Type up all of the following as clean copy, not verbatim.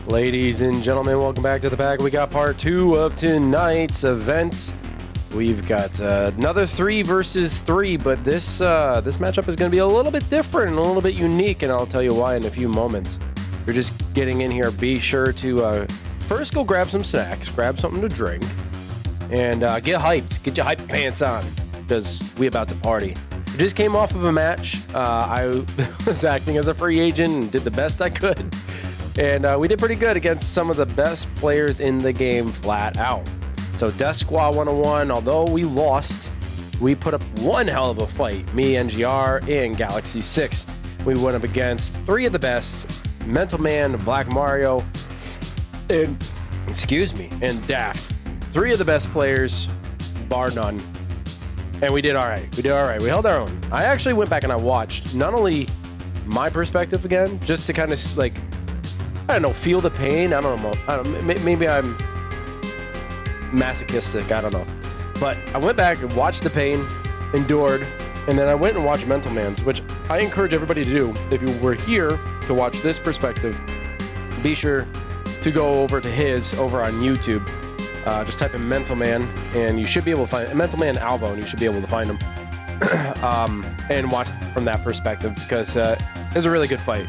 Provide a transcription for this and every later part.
Ladies and gentlemen, welcome back to the pack. We got part 2 of tonight's event. We've got another 3 versus 3, but this matchup is going to be a little bit different and a little bit unique, and I'll tell you why in a few moments. If you're just getting in here, be sure to first go grab some snacks, grab something to drink, and get hyped. Get your hype pants on, because we about to party. We just came off of a match. I was acting as a free agent and did the best I could. And we did pretty good against some of the best players in the game flat out. So Death Squad 101, although we lost, we put up one hell of a fight. Me, NGR, and Galaxy 6. We went up against 3 of the best, Mental Man, Black Mario, and Daft. 3 of the best players, bar none. And we did all right. We held our own. I actually went back and I watched not only my perspective again, just to kind of I don't know, feel the pain. I don't know. Maybe I'm masochistic. I don't know. But I went back and watched the pain, endured, and then I went and watched Mental Man's, which I encourage everybody to do. If you were here to watch this perspective, be sure to go over to his over on YouTube. Just type in Mental Man, and you should be able to find Mental Man Alvo, and you should be able to find him and watch from that perspective, because it was a really good fight.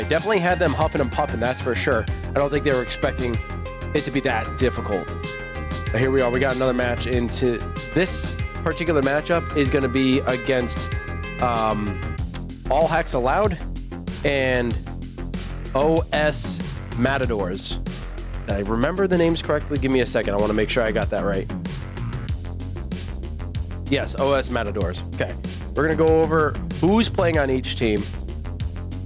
Definitely had them huffing and puffing, that's for sure. I don't think they were expecting it to be that difficult. But here we are. We got another match into this particular matchup is going to be against All Hacks Allowed and OS Matadors. Did I remember the names correctly? Give me a second. I want to make sure I got that right. Yes, OS Matadors. Okay. We're going to go over who's playing on each team,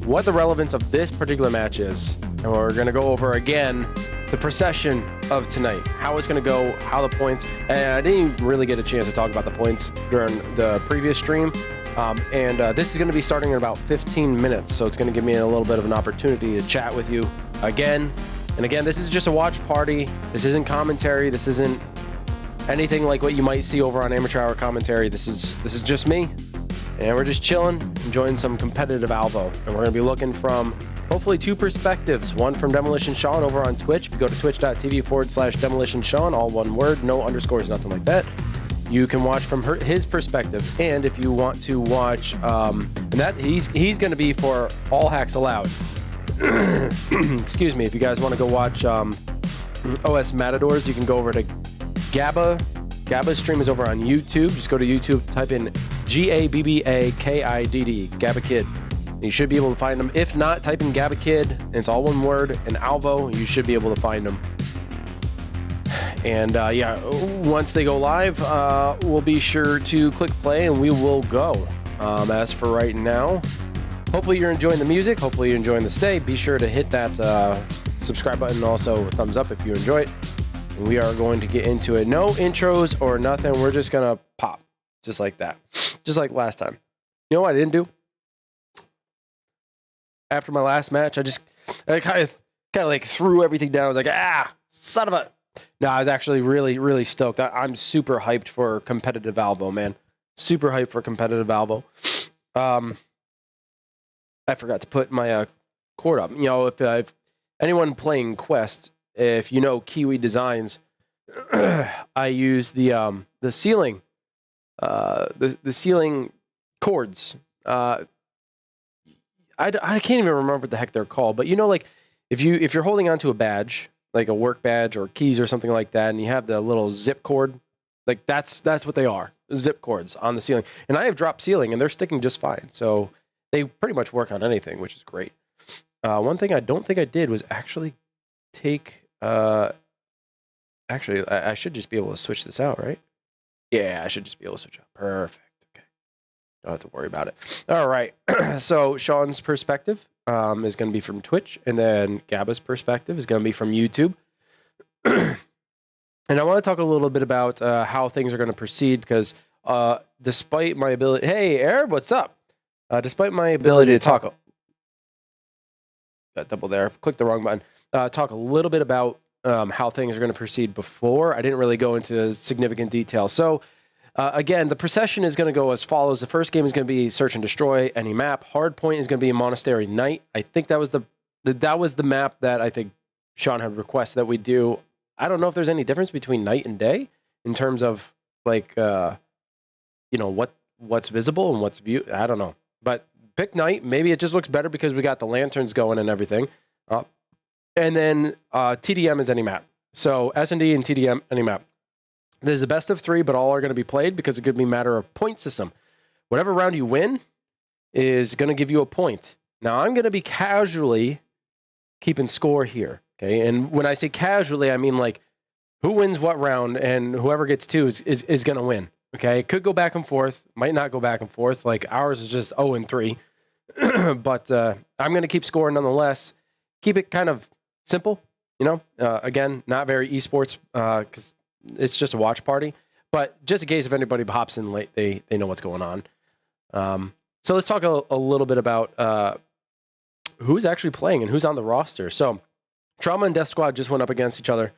what the relevance of this particular match is, and we're going to go over again the procession of tonight, how it's going to go, how the points, and I didn't even really get a chance to talk about the points during the previous stream, and this is going to be starting in about 15 minutes, so it's going to give me a little bit of an opportunity to chat with you again. And again, this is just a watch party. This isn't commentary. This isn't anything like what you might see over on Amateur Hour Commentary. This is just me. And we're just chilling, enjoying some competitive Alvo. And we're going to be looking from hopefully 2 perspectives. One from Demolition Sean over on Twitch. If you go to twitch.tv/Demolition Sean, all one word, no underscores, nothing like that. You can watch from his perspective. And if you want to watch, and that he's going to be for All Hacks Allowed. Excuse me. If you guys want to go watch OS Matadors, you can go over to Gabba. Gabba's stream is over on YouTube. Just go to YouTube, type in GABBAKIDD, Gabba Kid. You should be able to find them. If not, type in Gabba Kid, and it's all one word, and Alvo, you should be able to find them. And yeah, once they go live, we'll be sure to click play, and we will go. As for right now, hopefully you're enjoying the music. Hopefully you're enjoying the stay. Be sure to hit that subscribe button, and also a thumbs up if you enjoy it. We are going to get into it. No intros or nothing. We're just going to pop. Just like that. Just like last time. You know what I didn't do? After my last match, I kind of like threw everything down. I was like, son of a... No, I was actually really, really stoked. I'm super hyped for competitive Alvo, man. Super hyped for competitive Alvo. I forgot to put my cord up. You know, if anyone playing Quest... If you know Kiwi Designs, I use the ceiling, the ceiling cords. I can't even remember what the heck they're called, but you know, like if you're holding onto a badge, like a work badge or keys or something like that, and you have the little zip cord, like that's what they are, zip cords on the ceiling. And I have drop ceiling, and they're sticking just fine. So they pretty much work on anything, which is great. One thing I don't think I did was actually take actually I should just be able to switch this out, right? Yeah, I should just be able to switch out. Perfect. Okay, don't have to worry about it. All right. So Sean's perspective is going to be from Twitch, and then Gabba's perspective is going to be from YouTube. And I want to talk a little bit about how things are going to proceed, because despite my ability... Hey, Arab, what's up? Despite my ability to talk... Got double there. Click the wrong button. Talk a little bit about how things are going to proceed before. I didn't really go into significant detail. So, again, the procession is going to go as follows. The first game is going to be Search and Destroy any map. Hard point is going to be Monastery Knight. I think that was the map that I think Sean had requested that we do. I don't know if there's any difference between night and day in terms of like what's visible and what's view. I don't know, but pick night. Maybe it just looks better because we got the lanterns going and everything. And then TDM is any map. So S&D and TDM any map. There's a best of 3, but all are going to be played because it could be a matter of point system. Whatever round you win is going to give you a point. Now I'm going to be casually keeping score here. Okay. And when I say casually, I mean like who wins what round, and whoever gets 2 is going to win. Okay. It could go back and forth, might not go back and forth. Like ours is just 0-3, but I'm going to keep scoring nonetheless. Keep it kind of simple, again, not very esports, because it's just a watch party, but just in case if anybody hops in late, they know what's going on. So let's talk a little bit about who's actually playing and who's on the roster. So Trauma and Death Squad just went up against each other.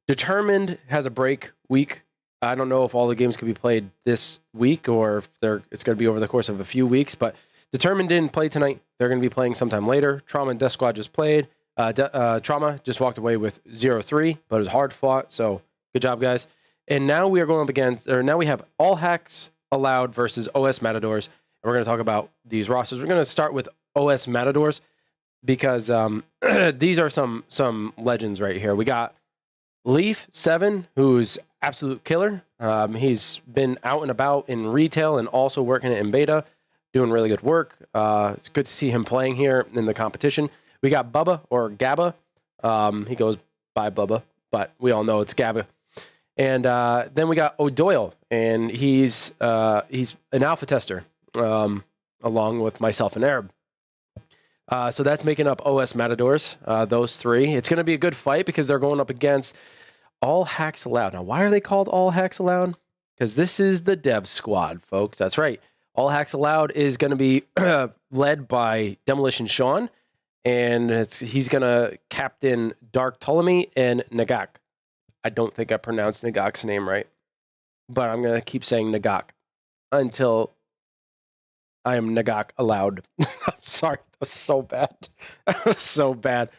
Determined has a break week. I don't know if all the games could be played this week or if it's going to be over the course of a few weeks, but Determined didn't play tonight. They're going to be playing sometime later. Trauma and Death Squad just played. Trauma just walked away with 0-3, but it was hard fought, so good job, guys. And now we are going up against, or now we have All Hacks Allowed versus OS Matadors. And we're going to talk about these rosters. We're going to start with OS Matadors because these are some legends right here. We got Leaf 7, who's absolute killer. He's been out and about in retail and also working in beta, doing really good work. It's good to see him playing here in the competition. We got Bubba or Gabba. He goes by Bubba, but we all know it's Gabba. And then we got O'Doyle, and he's an alpha tester, along with myself and Arab. So that's making up OS Matadors, those 3. It's going to be a good fight because they're going up against All Hacks Allowed. Now, why are they called All Hacks Allowed? Because this is the dev squad, folks. That's right. All Hacks Allowed is going to be led by Demolition Sean, and he's going to captain Dark Ptolemy and Nagak. I don't think I pronounced Nagak's name right, but I'm going to keep saying Nagak until I am Nagak allowed. I'm sorry. That was so bad. That was so bad.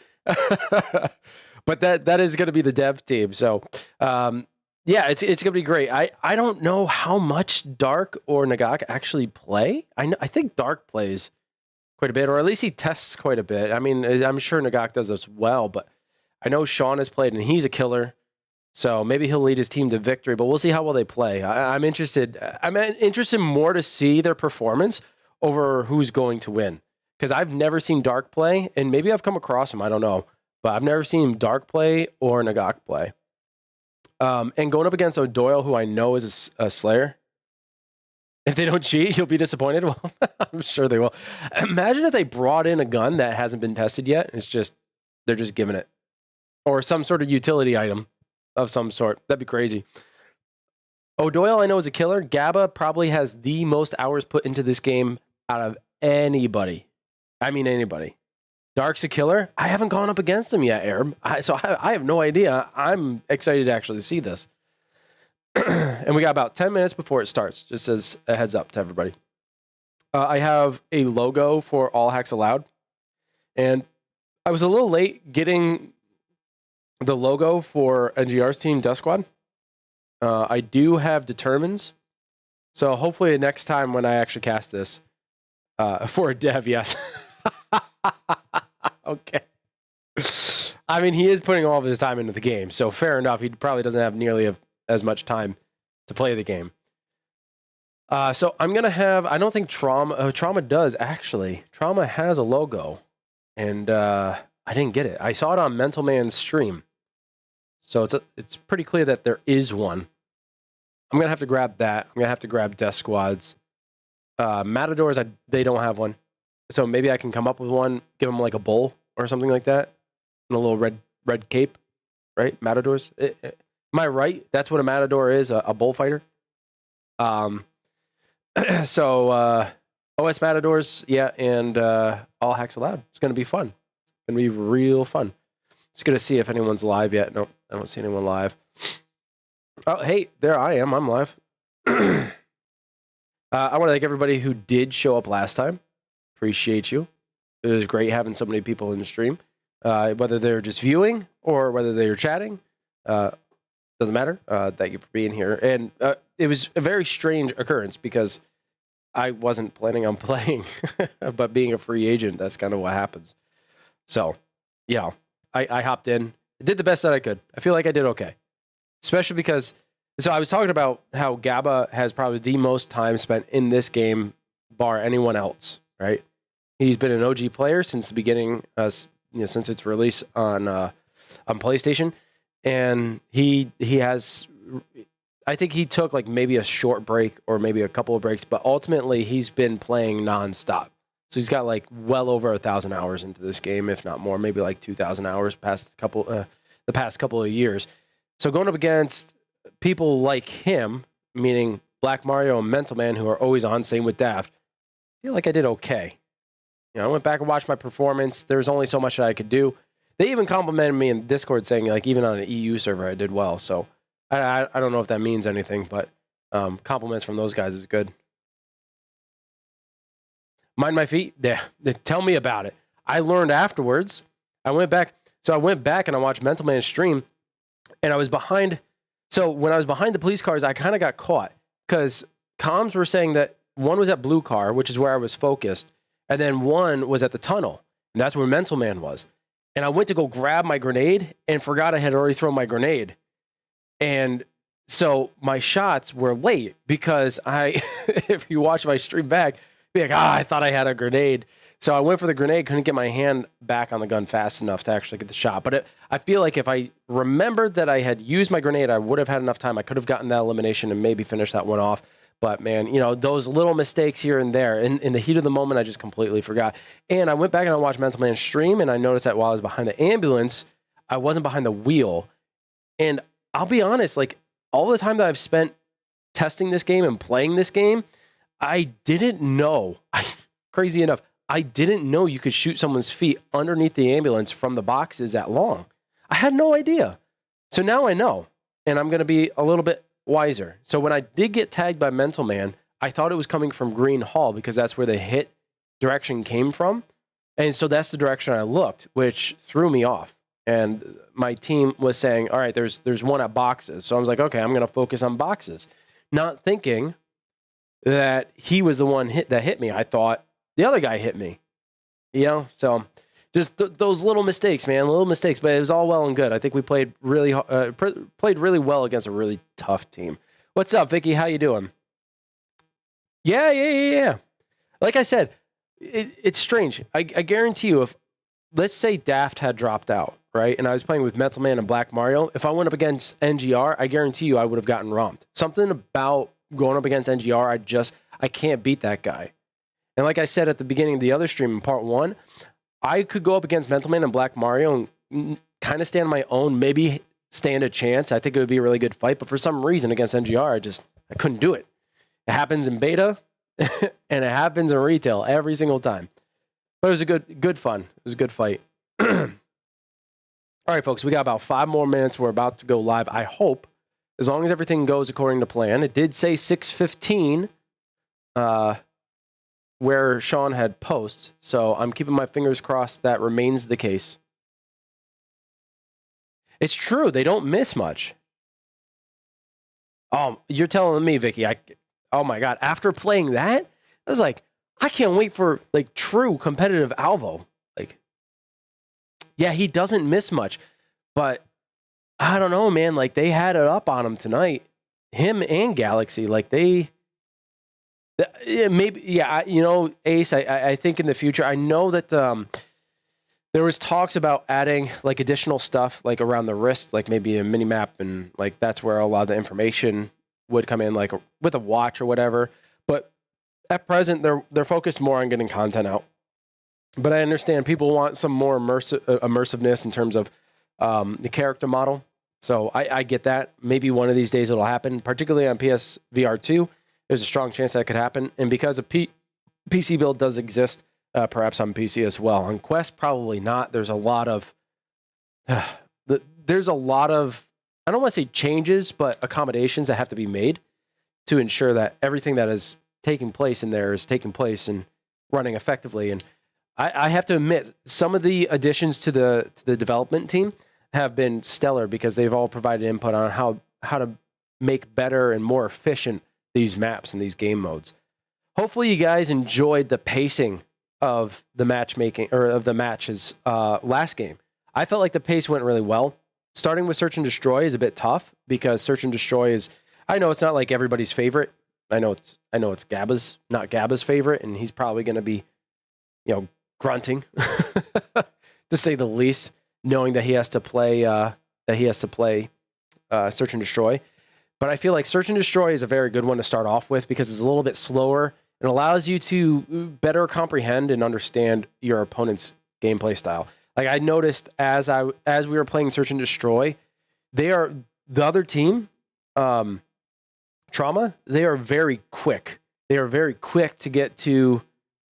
But that is going to be the dev team. So, yeah, it's going to be great. I don't know how much Dark or Nagak actually play. I think Dark plays quite a bit, or at least he tests quite a bit. I mean, I'm sure Nagak does as well, but I know Sean has played, and he's a killer. So maybe he'll lead his team to victory, but we'll see how well they play. I'm interested. I'm interested more to see their performance over who's going to win, because I've never seen Dark play, and maybe I've come across him. I don't know, but I've never seen Dark play or Nagak play. And going up against O'Doyle, who I know is a Slayer. If they don't cheat, you'll be disappointed. Well, I'm sure they will. Imagine if they brought in a gun that hasn't been tested yet. They're just giving it, or some sort of utility item of some sort. That'd be crazy. O'Doyle, I know, is a killer. Gabba probably has the most hours put into this game out of anybody. I mean, anybody. Dark's a killer. I haven't gone up against him yet, Arab. So I have no idea. I'm excited to actually see this. And we got about 10 minutes before it starts, just as a heads up to everybody. I have a logo for All Hacks Allowed. And I was a little late getting the logo for NGR's team, Death Squad. I do have Determines. So hopefully next time when I actually cast this, for a dev, yes. Okay. I mean, he is putting all of his time into the game, so fair enough. He probably doesn't have nearly as much time to play the game. So I'm going to have, I don't think Trauma does, actually. Trauma has a logo, and I didn't get it. I saw it on Mental Man's stream. So it's pretty clear that there is one. I'm going to have to grab that. I'm going to have to grab Death Squads. Matadors, they don't have one. So maybe I can come up with one, give them like a bull or something like that, and a little red cape, right? Matadors. Am I right? That's what a matador is, a bullfighter. So OS Matadors, yeah, and All Hacks Allowed. It's going to be fun. It's going to be real fun. Just going to see if anyone's live yet. Nope, I don't see anyone live. Oh, hey, there I am. I'm live. I want to thank everybody who did show up last time. Appreciate you. It was great having so many people in the stream. whether they're just viewing or whether they're chatting. Doesn't matter. Thank you for being here. And it was a very strange occurrence because I wasn't planning on playing, but being a free agent, that's kind of what happens. So, I hopped in, did the best that I could. I feel like I did okay, especially because. So I was talking about how Gabba has probably the most time spent in this game, bar anyone else. Right? He's been an OG player since the beginning, since its release on PlayStation, and he has. I think he took like maybe a short break or maybe a couple of breaks, but ultimately he's been playing nonstop. So he's got like well over 1,000 hours into this game, if not more, maybe like 2,000 hours past the past couple of years. So going up against people like him, meaning Black Mario and Mental Man, who are always on, same with Daft, I feel like I did okay. I went back and watched my performance. There's only so much that I could do. They even complimented me in Discord saying, like, even on an EU server, I did well. So I don't know if that means anything, but compliments from those guys is good. Mind my feet? Yeah. Tell me about it. I learned afterwards. I went back and I watched Mental Man's stream, and I was behind. So when I was behind the police cars, I kind of got caught because comms were saying that one was at Blue Car, which is where I was focused, and then one was at the tunnel, and that's where Mental Man was. And I went to go grab my grenade and forgot I had already thrown my grenade. And so my shots were late because if you watch my stream back, be like, I thought I had a grenade. So I went for the grenade, couldn't get my hand back on the gun fast enough to actually get the shot. But I feel like if I remembered that I had used my grenade, I would have had enough time. I could have gotten that elimination and maybe finished that one off. But man, those little mistakes here and there, in the heat of the moment, I just completely forgot. And I went back and I watched Mental Man stream, and I noticed that while I was behind the ambulance, I wasn't behind the wheel. And I'll be honest, like all the time that I've spent testing this game and playing this game, I didn't know, crazy enough, I didn't know you could shoot someone's feet underneath the ambulance from the boxes that long. I had no idea. So now I know, and I'm going to be a little bit wiser. So when I did get tagged by Mental Man, I thought it was coming from Green Hall because that's where the hit direction came from. And so that's the direction I looked, which threw me off. And my team was saying, all right, there's one at boxes. So I was like, okay, I'm going to focus on boxes. Not thinking that he was the one that hit me. I thought the other guy hit me. So just those little mistakes, man, little mistakes. But it was all well and good. I think we played really well against a really tough team. What's up, Vicky? How you doing? Yeah. Like I said, it's strange. I guarantee you, if let's say Daft had dropped out, right, and I was playing with Mental Man and Black Mario, if I went up against NGR, I guarantee you I would have gotten romped. Something about going up against NGR, I can't beat that guy. And like I said at the beginning of the other stream in part 1, I could go up against Mental Man and Black Mario and kind of stand on my own, maybe stand a chance. I think it would be a really good fight, but for some reason against NGR, I couldn't do it. It happens in beta and it happens in retail every single time. But it was a good fun. It was a good fight. All right, folks, we got about 5 more minutes. We're about to go live. I hope, as long as everything goes according to plan. It did say 6:15 where Sean had posts, so I'm keeping my fingers crossed that remains the case. It's true. They don't miss much. Oh, you're telling me, Vicky. Oh, my God. After playing that, I was like, I can't wait for like true competitive Alvo. Like, yeah, he doesn't miss much, but I don't know, man. Like they had it up on him tonight, him and Galaxy. Like maybe, yeah. Ace. I think in the future, I know that there was talks about adding like additional stuff like around the wrist, like maybe a mini map, and like that's where a lot of the information would come in, like with a watch or whatever. But at present, they're focused more on getting content out. But I understand people want some more immersiveness in terms of the character model. So I get that. Maybe one of these days it'll happen, particularly on PSVR 2. There's a strong chance that could happen. And because a PC build does exist, perhaps on PC as well. On Quest, probably not. There's a lot of, I don't want to say changes, but accommodations that have to be made to ensure that everything that is taking place in there is taking place and running effectively. And I have to admit, some of the additions to the development team have been stellar because they've all provided input on how to make better and more efficient these maps and these game modes. Hopefully, you guys enjoyed the pacing of the matchmaking or of the matches last game. I felt like the pace went really well. Starting with Search and Destroy is a bit tough because Search and Destroy is, I know it's not like everybody's favorite. I know it's Gabba's, not Gabba's favorite, and he's probably going to be, grunting to say the least, knowing that he has to play Search and Destroy. But I feel like Search and Destroy is a very good one to start off with because it's a little bit slower and allows you to better comprehend and understand your opponent's gameplay style. Like I noticed as we were playing Search and Destroy, the other team, Trauma, they are very quick. They are very quick to get to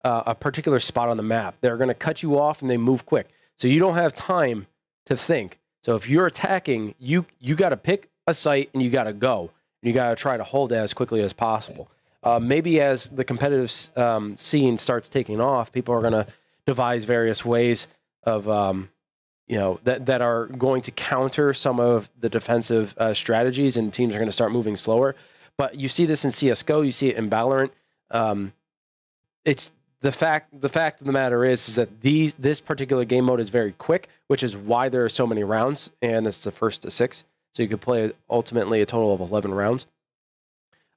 a particular spot on the map. They're going to cut you off and they move quick. So you don't have time to think. So if you're attacking, you got to pick a site and you got to go. You got to try to hold it as quickly as possible. Maybe as the competitive scene starts taking off, people are going to devise various ways of, that are going to counter some of the defensive strategies, and teams are going to start moving slower. But you see this in CS:GO, you see it in Valorant. It's the fact of the matter is that this particular game mode is very quick, which is why there are so many rounds, and it's the first to 6. So you could play ultimately a total of 11 rounds.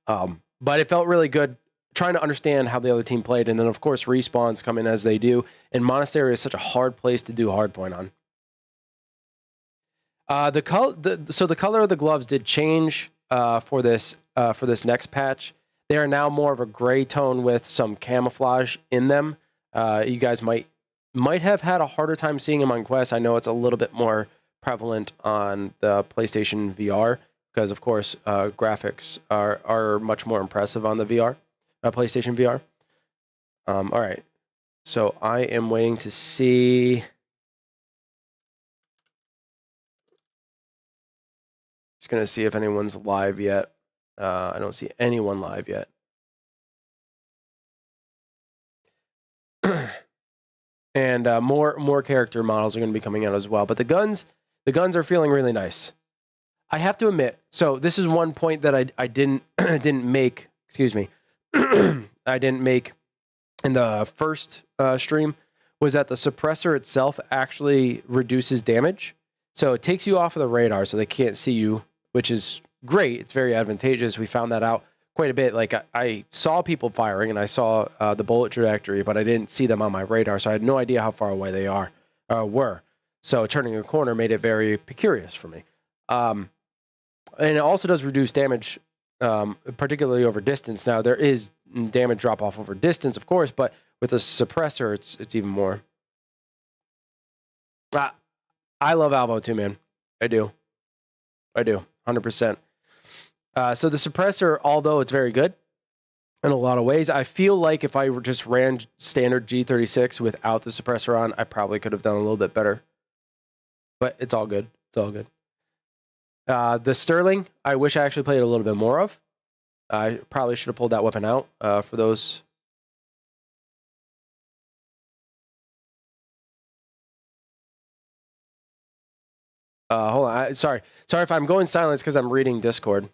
But it felt really good trying to understand how the other team played. And then, of course, respawns come in as they do. And Monastery is such a hard place to do hardpoint on. The color of the gloves did change for this next patch. They are now more of a gray tone with some camouflage in them. You guys might have had a harder time seeing them on Quest. I know it's a little bit more prevalent on the PlayStation VR because, of course, graphics are much more impressive on the PlayStation VR. All right, so I am waiting to see. Just gonna see if anyone's live yet. I don't see anyone live yet. And more character models are going to be coming out as well. But the guns are feeling really nice. I have to admit. So this is one point that I didn't make. Excuse me. I didn't make in the first stream. Was that the suppressor itself actually reduces damage. So it takes you off of the radar, so they can't see you, which is great. It's very advantageous. We found that out quite a bit. Like I saw people firing and I saw the bullet trajectory, but I didn't see them on my radar, so I had no idea how far away they were. So turning a corner made it very precarious for me. And it also does reduce damage, particularly over distance. Now there is damage drop off over distance, of course, but with a suppressor, it's even more. I love Alvo too, man. I do, 100%. So the suppressor, although it's very good in a lot of ways, I feel like if I just ran standard G36 without the suppressor on, I probably could have done a little bit better. But it's all good. It's all good. The Sterling, I wish I actually played a little bit more of. I probably should have pulled that weapon out for those. Hold on. Sorry if I'm going silent, it's because I'm reading Discord.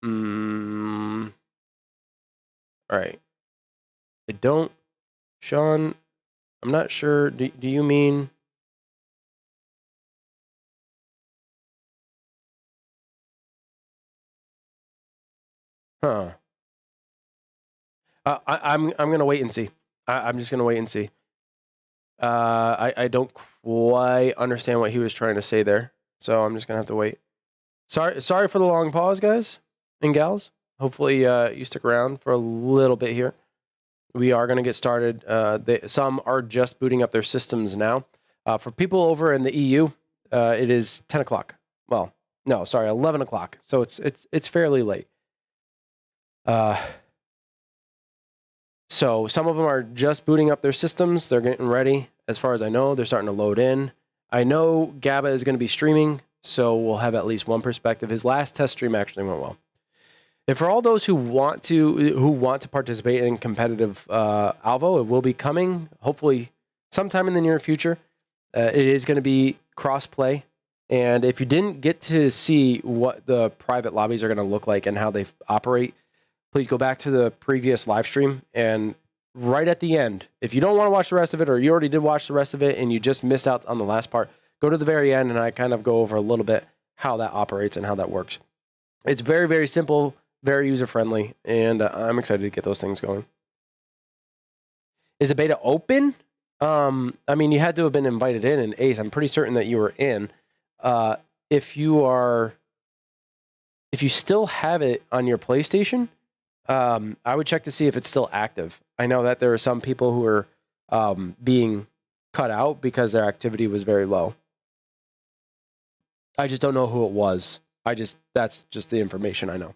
All right. I don't, Sean. I'm not sure. Do you mean? Huh. I'm gonna wait and see. I'm just gonna wait and see. I don't quite understand what he was trying to say there, so I'm just gonna have to wait. Sorry for the long pause, guys and gals. Hopefully you stick around for a little bit here. We are gonna get started. Some are just booting up their systems now. For people over in the EU, it is 10 o'clock. Well, no, sorry, 11 o'clock. So it's fairly late. So some of them are just booting up their systems. They're getting ready. As far as I know, they're starting to load in. I know Gabba is going to be streaming, so we'll have at least one perspective. His last test stream actually went well. And for all those who want to participate in competitive Alvo, it will be coming hopefully sometime in the near future. It is going to be cross-play. And if you didn't get to see what the private lobbies are going to look like and how they operate, please go back to the previous live stream. And right at the end, if you don't want to watch the rest of it, or you already did watch the rest of it and you just missed out on the last part, go to the very end and I kind of go over a little bit how that operates and how that works. It's very, very simple, very user-friendly, and I'm excited to get those things going. Is the beta open? I mean, you had to have been invited in, and Ace, I'm pretty certain that you were in. If you still have it on your PlayStation, I would check to see if it's still active. I know that there are some people who are being cut out because their activity was very low. I just don't know who it was. That's just the information I know.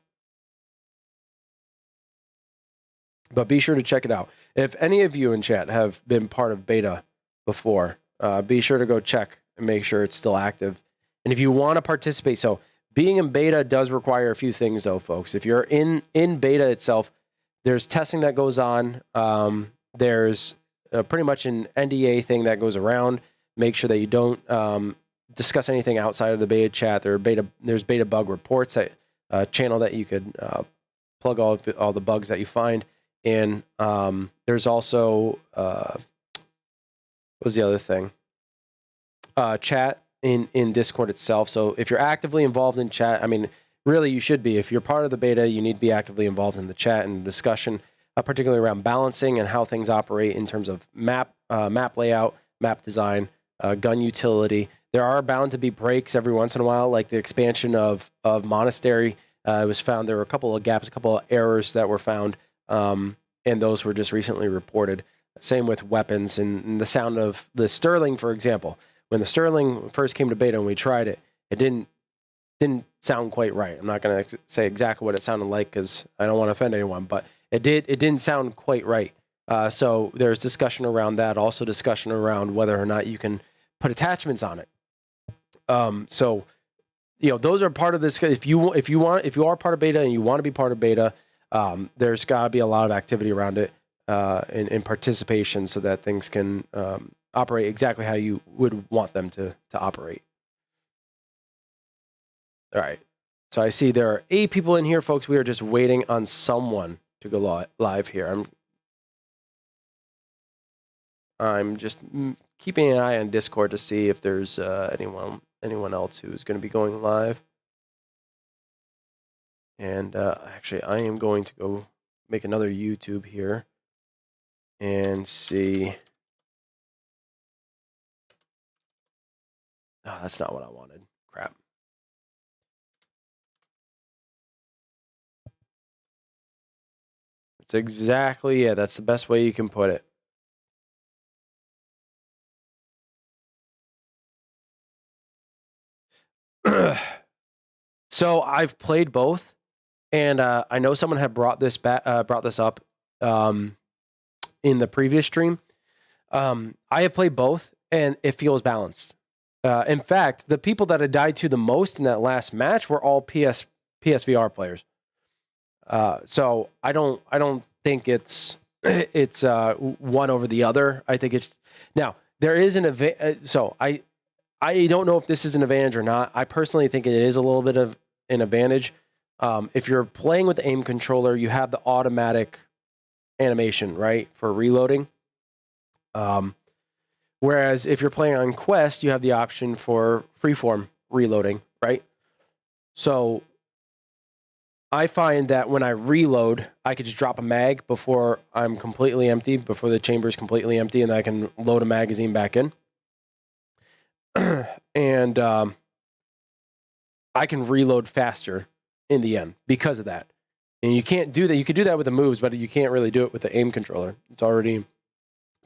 But be sure to check it out. If any of you in chat have been part of beta before, be sure to go check and make sure it's still active. And if you want to participate, so being in beta does require a few things though, folks. If you're in beta itself, there's testing that goes on. There's pretty much an NDA thing that goes around. Make sure that you don't discuss anything outside of the beta chat. There's beta bug reports, that channel that you could plug all the bugs that you find. And there's also, what was the other thing? Chat in Discord itself. So if you're actively involved in chat, I mean, really you should be. If you're part of the beta, you need to be actively involved in the chat and discussion, particularly around balancing and how things operate in terms of map layout, map design, gun utility. There are bound to be breaks every once in a while, like the expansion of Monastery. It was found there were a couple of gaps, a couple of errors that were found. And those were just recently reported. Same with weapons and the sound of the Sterling, for example. When the Sterling first came to beta and we tried it, it didn't sound quite right. I'm not going to say exactly what it sounded like because I don't want to offend anyone, but it didn't sound quite right. So there's discussion around that. Also discussion around whether or not you can put attachments on it. So those are part of this. If you are part of beta and you want to be part of beta, there's got to be a lot of activity around it in participation so that things can operate exactly how you would want them to operate. All right. So I see there are 8 people in here, folks. We are just waiting on someone to go live here. I'm just keeping an eye on Discord to see if there's anyone else who's going to be going live. And actually, I am going to go make another YouTube here and see. Oh, that's not what I wanted. Crap. That's exactly it. That's the best way you can put it. So I've played both. And I know someone had brought this up in the previous stream. I have played both, and it feels balanced. In fact, the people that I died to the most in that last match were all PSVR players. So I don't think it's one over the other. I think it's now there is an advantage. So I don't know if this is an advantage or not. I personally think it is a little bit of an advantage. If you're playing with the aim controller, you have the automatic animation, right, for reloading. Whereas if you're playing on Quest, you have the option for freeform reloading, right? So I find that when I reload, I could just drop a mag before I'm completely empty, before the chamber is completely empty, and I can load a magazine back in. And I can reload faster in the end because of that. And you can't do that. You could do that with the moves, but you can't really do it with the aim controller. It's already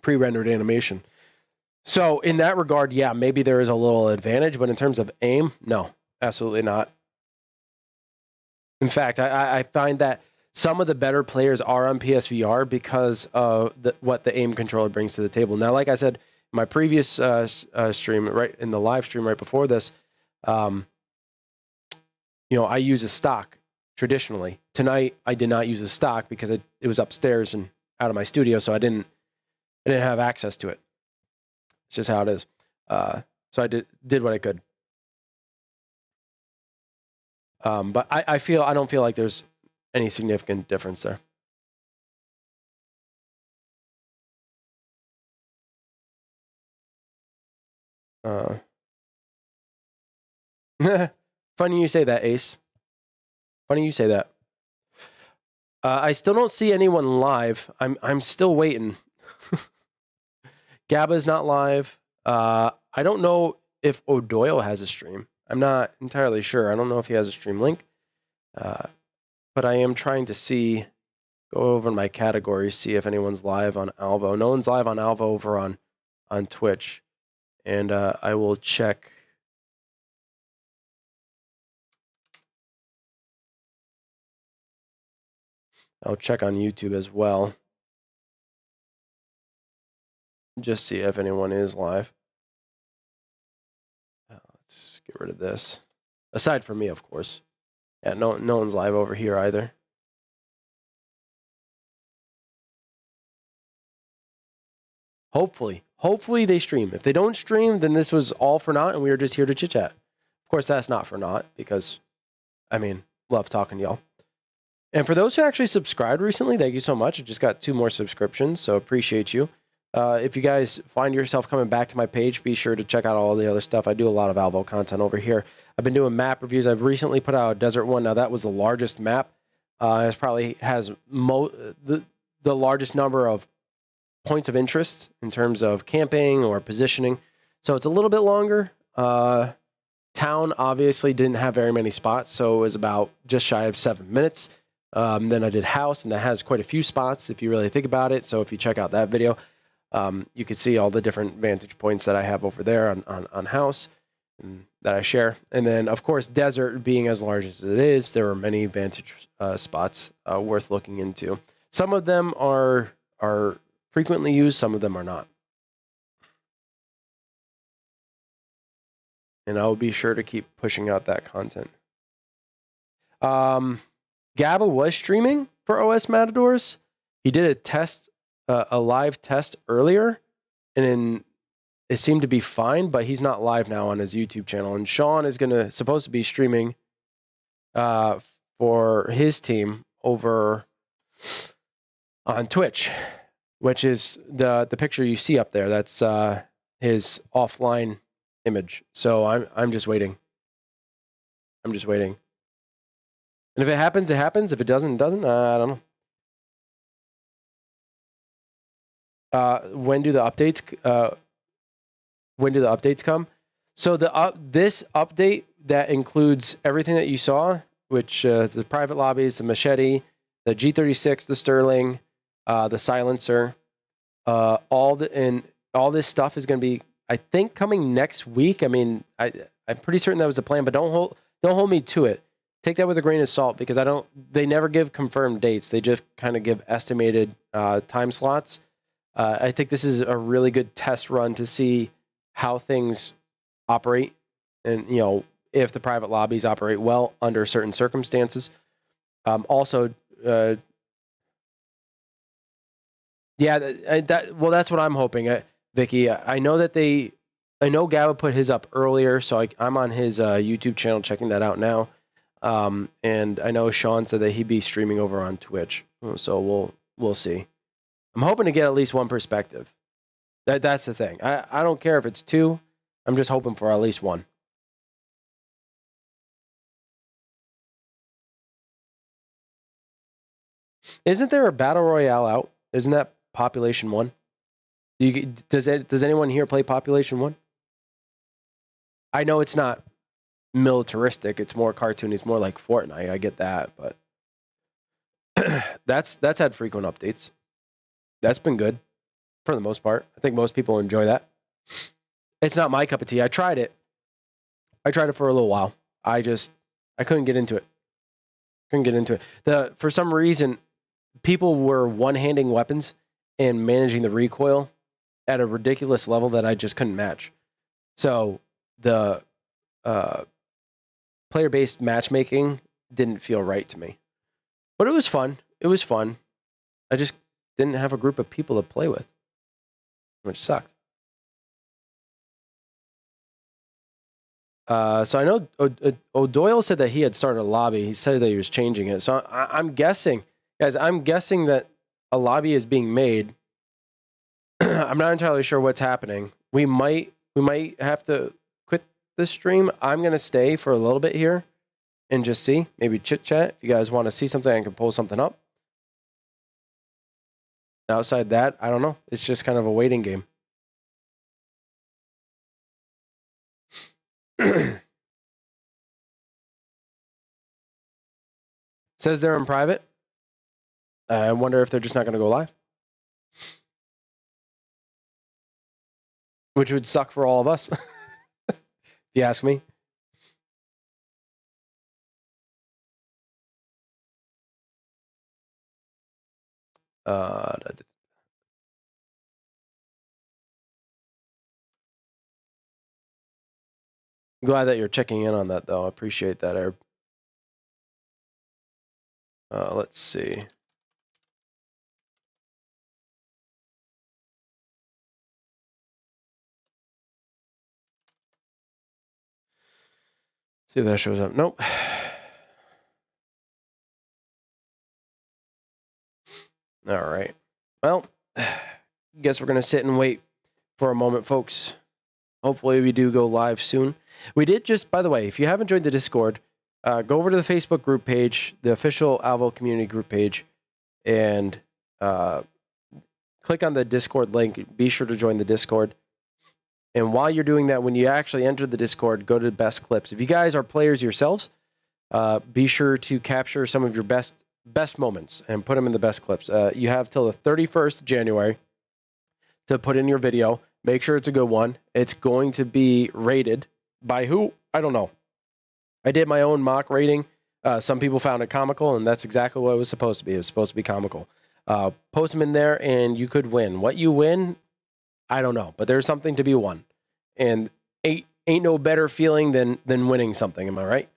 pre-rendered animation. So in that regard, yeah, maybe there is a little advantage, but in terms of aim, no, absolutely not. In fact, I find that some of the better players are on PSVR because of what the aim controller brings to the table. Now, like I said, my previous stream, right in the live stream right before this, I use a stock traditionally. Tonight I did not use a stock because it was upstairs and out of my studio, so I didn't have access to it. It's just how it is. So I did what I could. But I don't feel like there's any significant difference there. Funny you say that, Ace. Funny you say that. I still don't see anyone live. I'm still waiting. Gabba's not live. I don't know if O'Doyle has a stream. I'm not entirely sure. I don't know if he has a stream link. But I am trying to go over my categories, see if anyone's live on Alvo. No one's live on Alvo over on Twitch. And I will check. I'll check on YouTube as well. Just see if anyone is live. Let's get rid of this. Aside from me, of course. Yeah, no one's live over here either. Hopefully they stream. If they don't stream, then this was all for naught and we were just here to chit chat. Of course, that's not for naught because, love talking to y'all. And for those who actually subscribed recently, thank you so much. I just got 2 more subscriptions, so appreciate you. If you guys find yourself coming back to my page, be sure to check out all the other stuff. I do a lot of Alvo content over here. I've been doing map reviews. I've recently put out a desert one. Now, that was the largest map. It probably has the largest number of points of interest in terms of camping or positioning. So it's a little bit longer. Town obviously didn't have very many spots, so it was about just shy of 7 minutes. Then I did house, and that has quite a few spots if you really think about it. So if you check out that video, you can see all the different vantage points that I have over there on house and that I share. And then, of course, desert being as large as it is, there are many vantage spots worth looking into. Some of them are frequently used, some of them are not. And I'll be sure to keep pushing out that content. Gabba was streaming for OS Matadors. He did a live test earlier, and then it seemed to be fine, but he's not live now on his YouTube channel. And Sean is supposed to be streaming for his team over on Twitch, which is the picture you see up there. That's his offline image. So I'm just waiting. I'm just waiting. And if it happens, it happens. If it doesn't, it doesn't. I don't know. When do the updates come? So this update that includes everything that you saw, which the private lobbies, the machete, the G36, the Sterling, the silencer, all this stuff is going to be, I think, coming next week. I mean, I'm pretty certain that was the plan, but don't hold me to it. Take that with a grain of salt because they never give confirmed dates. They just kind of give estimated time slots. I think this is a really good test run to see how things operate and, if the private lobbies operate well under certain circumstances. Also, that's what I'm hoping, Vicky. I know Gabba put his up earlier, so I'm on his YouTube channel checking that out now. And I know Sean said that he'd be streaming over on Twitch, so we'll see. I'm hoping to get at least one perspective. That's the thing. I don't care if it's 2. I'm just hoping for at least 1. Isn't there a battle royale out? Isn't that Population 1? Does anyone here play Population 1? I know it's not militaristic. It's more cartoony. It's more like Fortnite. I get that, but that's had frequent updates. That's been good for the most part. I think most people enjoy that. It's not my cup of tea. I tried it for a little while. I couldn't get into it. For some reason, people were one-handing weapons and managing the recoil at a ridiculous level that I just couldn't match. So the player-based matchmaking didn't feel right to me. But it was fun. It was fun. I just didn't have a group of people to play with, which sucked. So I know O'Doyle said that he had started a lobby. He said that he was changing it. So I'm guessing, guys, I'm guessing that a lobby is being made. I'm not entirely sure what's happening. We might have to quit this stream. I'm going to stay for a little bit here and just see, maybe chit chat. If you guys want to see something, I can pull something up. Outside that, I don't know. It's just kind of a waiting game. Says they're in private. I wonder if they're just not going to go live. Which would suck for all of us, if you ask me. I'm glad that you're checking in on that, though. I appreciate that, Herb. Let's see. See if that shows up. Nope. All right. Well, guess we're going to sit and wait for a moment, folks. Hopefully we do go live soon. We did just, by the way, if you haven't joined the Discord, go over to the Facebook group page, the official Alvo community group page, and click on the Discord link. Be sure to join the Discord. And while you're doing that, when you actually enter the Discord, go to the best clips. If you guys are players yourselves, be sure to capture some of your best moments and put them in the best clips. You have till the 31st of January to put in your video. Make sure it's a good one. It's going to be rated by who? I don't know. I did my own mock rating. Some people found it comical, and that's exactly what it was supposed to be. It was supposed to be comical. Post them in there, and you could win. What you win, I don't know, but there's something to be won. And ain't no better feeling than winning something, am I right?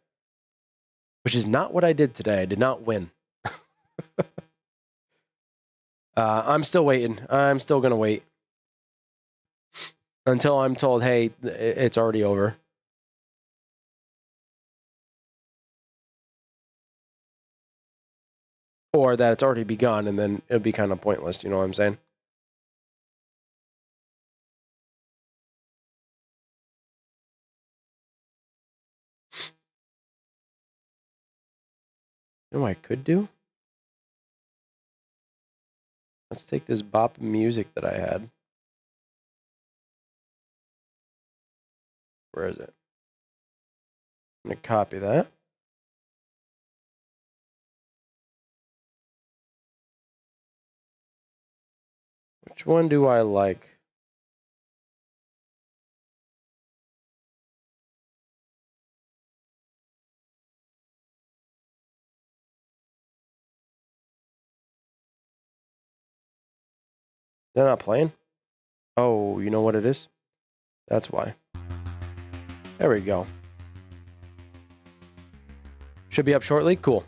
Which is not what I did today. I did not win. I'm still waiting. I'm still going to wait until I'm told, hey, it's already over. Or that it's already begun, and then it'd be kind of pointless. You know what I'm saying? You know what I could do? Let's take this bop music that I had. Where is it? I'm going to copy that. Which one do I like? They're not playing? Oh, you know what it is? That's why. There we go. Should be up shortly? Cool.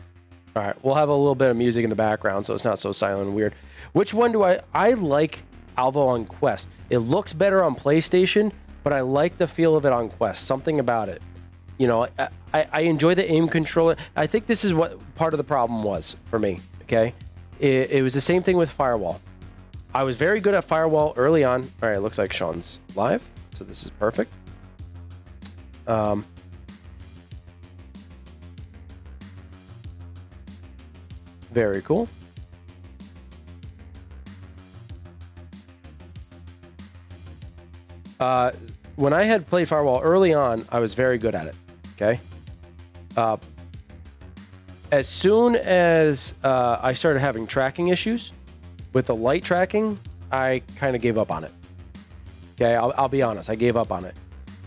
All right, we'll have a little bit of music in the background so it's not so silent and weird. Which one do I like Alvo on Quest. It looks better on PlayStation, but I like the feel of it on Quest. Something about it. You know, I enjoy the aim controller. I think this is what part of the problem was for me, okay? It was the same thing with Firewall. I was very good at Firewall early on. All right, it looks like Sean's live, so this is perfect. Very cool. When I had played Firewall early on, I was very good at it, okay? As soon as I started having tracking issues with the light tracking, I kind of gave up on it. Okay, I'll be honest, I gave up on it.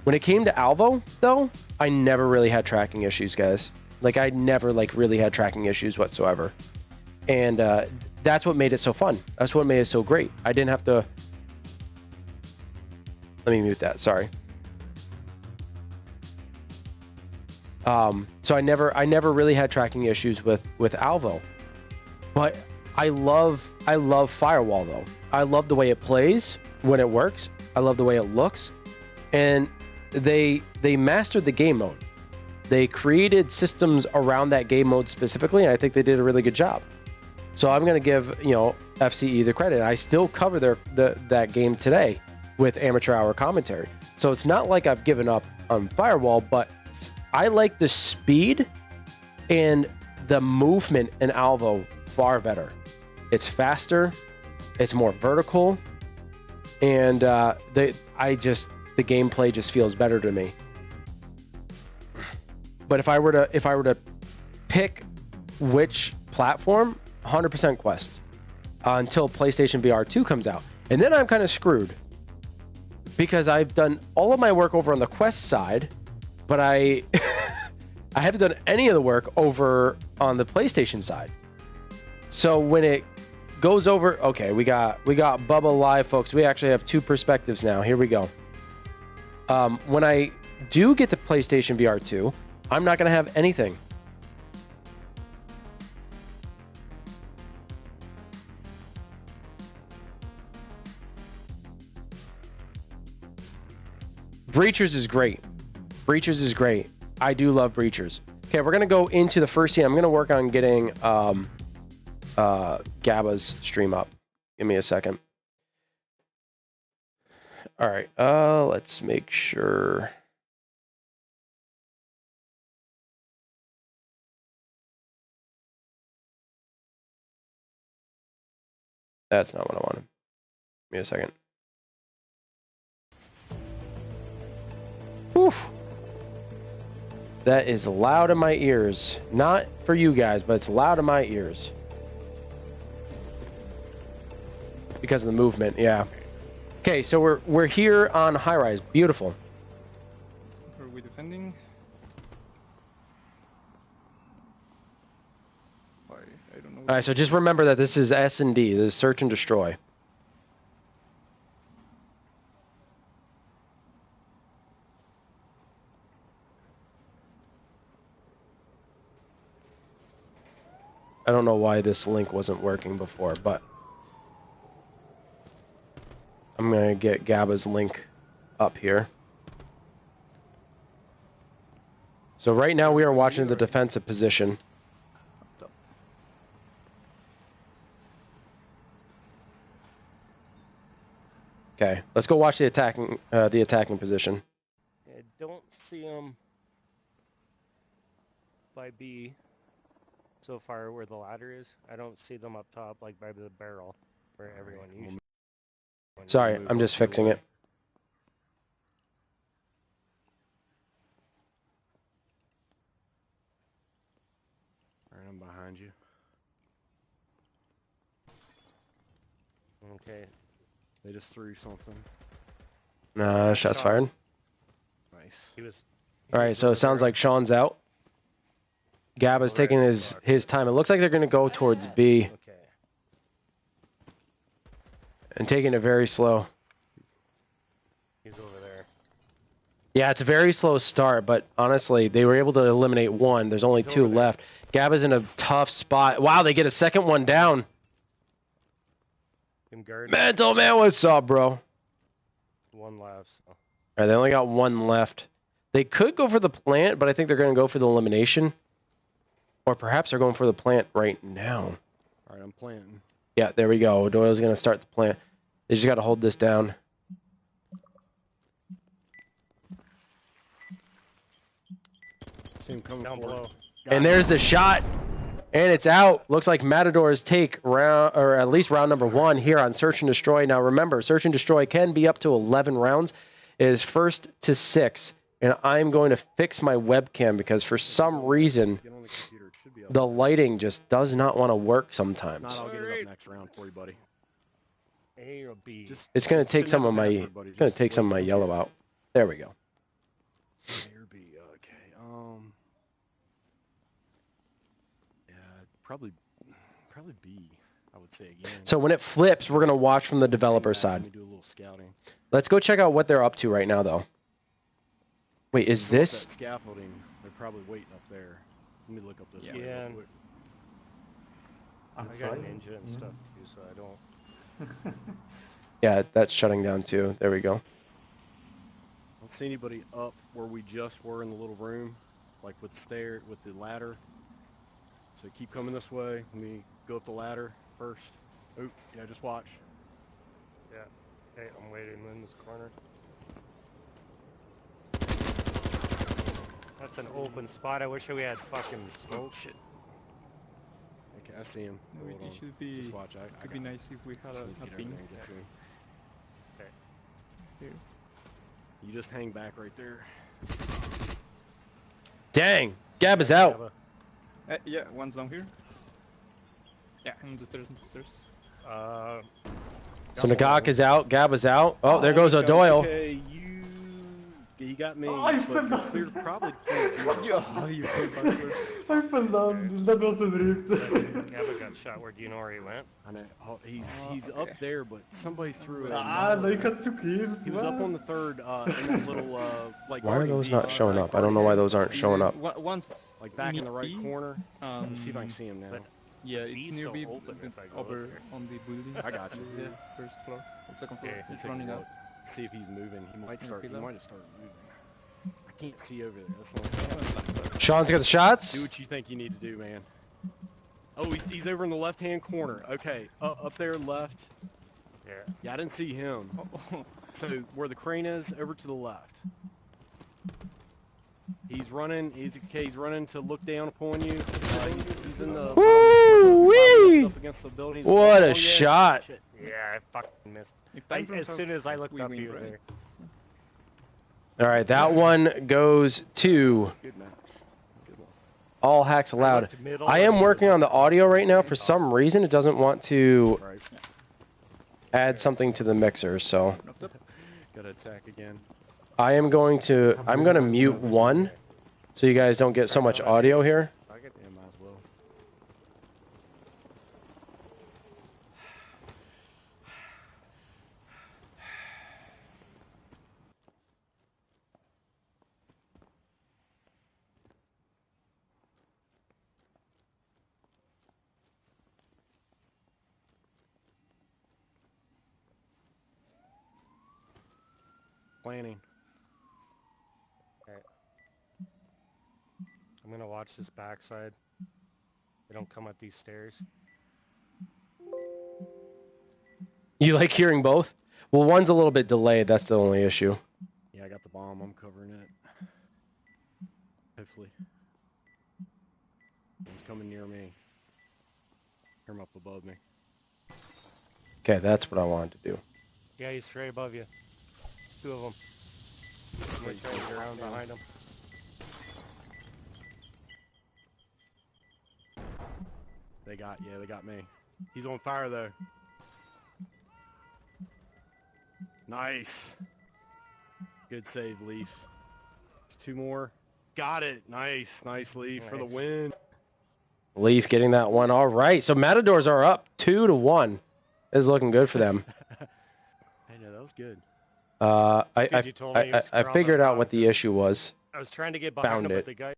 When it came to Alvo, though, I never really had tracking issues, guys. Like, I never, like, really had tracking issues whatsoever. And that's what made it so fun. That's what made it so great. I didn't have to... Let me mute that. Sorry. So I never really had tracking issues with Alvo, but I love Firewall though. I love the way it plays when it works. I love the way it looks, and they mastered the game mode. They created systems around that game mode specifically, and I think they did a really good job. So I'm gonna give FCE the credit. I still cover that game today with amateur hour commentary. So it's not like I've given up on Firewall, but I like the speed and the movement in Alvo far better. It's faster, it's more vertical, and the gameplay just feels better to me. But if I were to pick which platform, 100% Quest until PlayStation VR 2 comes out, and then I'm kind of screwed because I've done all of my work over on the Quest side, but I haven't done any of the work over on the PlayStation side. So when it goes over, okay, we got Bubba live, folks. We actually have two perspectives now. Here we go. When I do get the PlayStation VR 2, I'm not going to have anything. Breachers is great. Breachers is great. I do love Breachers. Okay, we're going to go into the first scene. I'm going to work on getting Gabba's stream up. Give me a second. All right, let's make sure. That's not what I wanted. Give me a second. Whew. That is loud in my ears. Not for you guys, but it's loud in my ears. Because of the movement, yeah. Okay, so we're here on high rise. Beautiful. Are we defending? I don't know. All right, so just remember that this is S&D. This is search and destroy. I don't know why this link wasn't working before, but I'm going to get Gabba's link up here. So right now we are watching the defensive position. Okay, let's go watch the attacking position. I don't see them by B so far where the ladder is. I don't see them up top like by the barrel where everyone usually. Sorry, I'm just fixing it. Alright, I'm behind you. Okay. They just threw something. Shots fired. Nice. All right, so it sounds like Sean's out. Gabba's taking his time. It looks like they're going to go towards B. Okay. And taking it very slow. He's over there. Yeah, it's a very slow start, but honestly, they were able to eliminate one. There's only two left. Gabba's in a tough spot. Wow, they get a second one down. Mental man, what's up, bro? One left. So. All right, they only got one left. They could go for the plant, but I think they're going to go for the elimination. Or perhaps they're going for the plant right now. All right, I'm planting. Yeah, there we go. Doyle's going to start the plant. They just got to hold this down. See him coming down below. And there's the shot. And it's out. Looks like Matadors take round, or at least round number 1 here on Search and Destroy. Now remember, Search and Destroy can be up to 11 rounds. It is 1st to 6. And I'm going to fix my webcam because for some reason, the lighting just does not want to work sometimes. I'll get it up next round for you, buddy. A or B. It's going to take some of my yellow out. There we go. A or B. Okay. Yeah, probably B. I would say again. So when it flips, we're going to watch from the developer side. Let me do a little scouting. Let's go check out what they're up to right now, though. Wait, is If you want this? that scaffolding? They're probably waiting up there. Let me look up this. Yeah. way Yeah. real quick. I got ninja and stuff too, so I don't. Yeah, that's shutting down too. There we go. I don't see anybody up where we just were in the little room, like with the ladder. So keep coming this way. Let me go up the ladder first. Oh, yeah, just watch. Yeah. Hey, I'm waiting in this corner. That's an open spot. I wish we had fucking smoke. Shit. Okay, I see him. No, Hold it on. should be. Just watch. I Could be nice if we had sneak a it over ping. there and get to him. Here. You just hang back right there. Dang, Gab is out. Yeah, one's down here. Yeah, on the stairs, So Nagak is out. Gab is out. Oh, there goes let's go. O'Doyle. Okay, you got me. I but fell down. Clear, probably clear. Yeah, you fell backwards. I fell down. That was a drift. Gabba got shot. Where do you know where he went? I know. Oh, he's okay. up there, but somebody threw it. They got 2 kills. He was up on the third in that little like. Why are guardian those view, not showing up? I don't know why those aren't showing up. Once Like back in the right B, corner. Let me see if I can see him now. But yeah, it's B's near so B, open if I go over up there. on the building. I got you. The Yeah. first floor, or second floor. Yeah, It's Take a running look. out. See if he's moving. He might start. He Reload. might have started moving. I can't see over there. That's not. Sean's got the Do shots. what you think you need to do, man. Oh, he's over in the left-hand corner. Okay, up there left. Yeah. Yeah, I didn't see him. So where the crane is, over to the left. He's running. He's running to look down upon you. He's in the. Woo-wee! Up against the building. What a yeah. shot. Shit. Yeah, I fucking missed. If time As runs soon out, as I looked we up, win, he was right? there. All right, that one goes to Good match. Good one. All Hacks Allowed. looked middle I and am he working was on the audio right now. For some reason, it doesn't want to Right. add something to the mixer, so Knocked up. Gotta attack again. I'm going to mute one, so you guys don't get so much audio here. I get Yeah, might as well. Planning. I'm gonna watch this backside. They don't come up these stairs. You like hearing both? Well, one's a little bit delayed. That's the only issue. Yeah, I got the bomb. I'm covering it. Hopefully. One's coming near me. Hear him up above me. Okay, that's what I wanted to do. Yeah, he's straight above you. 2 of them. I'm gonna try to get around behind him. They got me. He's on fire though. Nice. Good save, Leaf. There's 2 more. Got it. Nice. Nice, Leaf, for the Nice. win. Leaf getting that one. All right, so Matadors are up 2-1. This is looking good for them. Hey, no, that was good. Good you told me he was I around figured that out what bomb, the 'cause issue was. I was trying to get behind Found him, it. but the guy...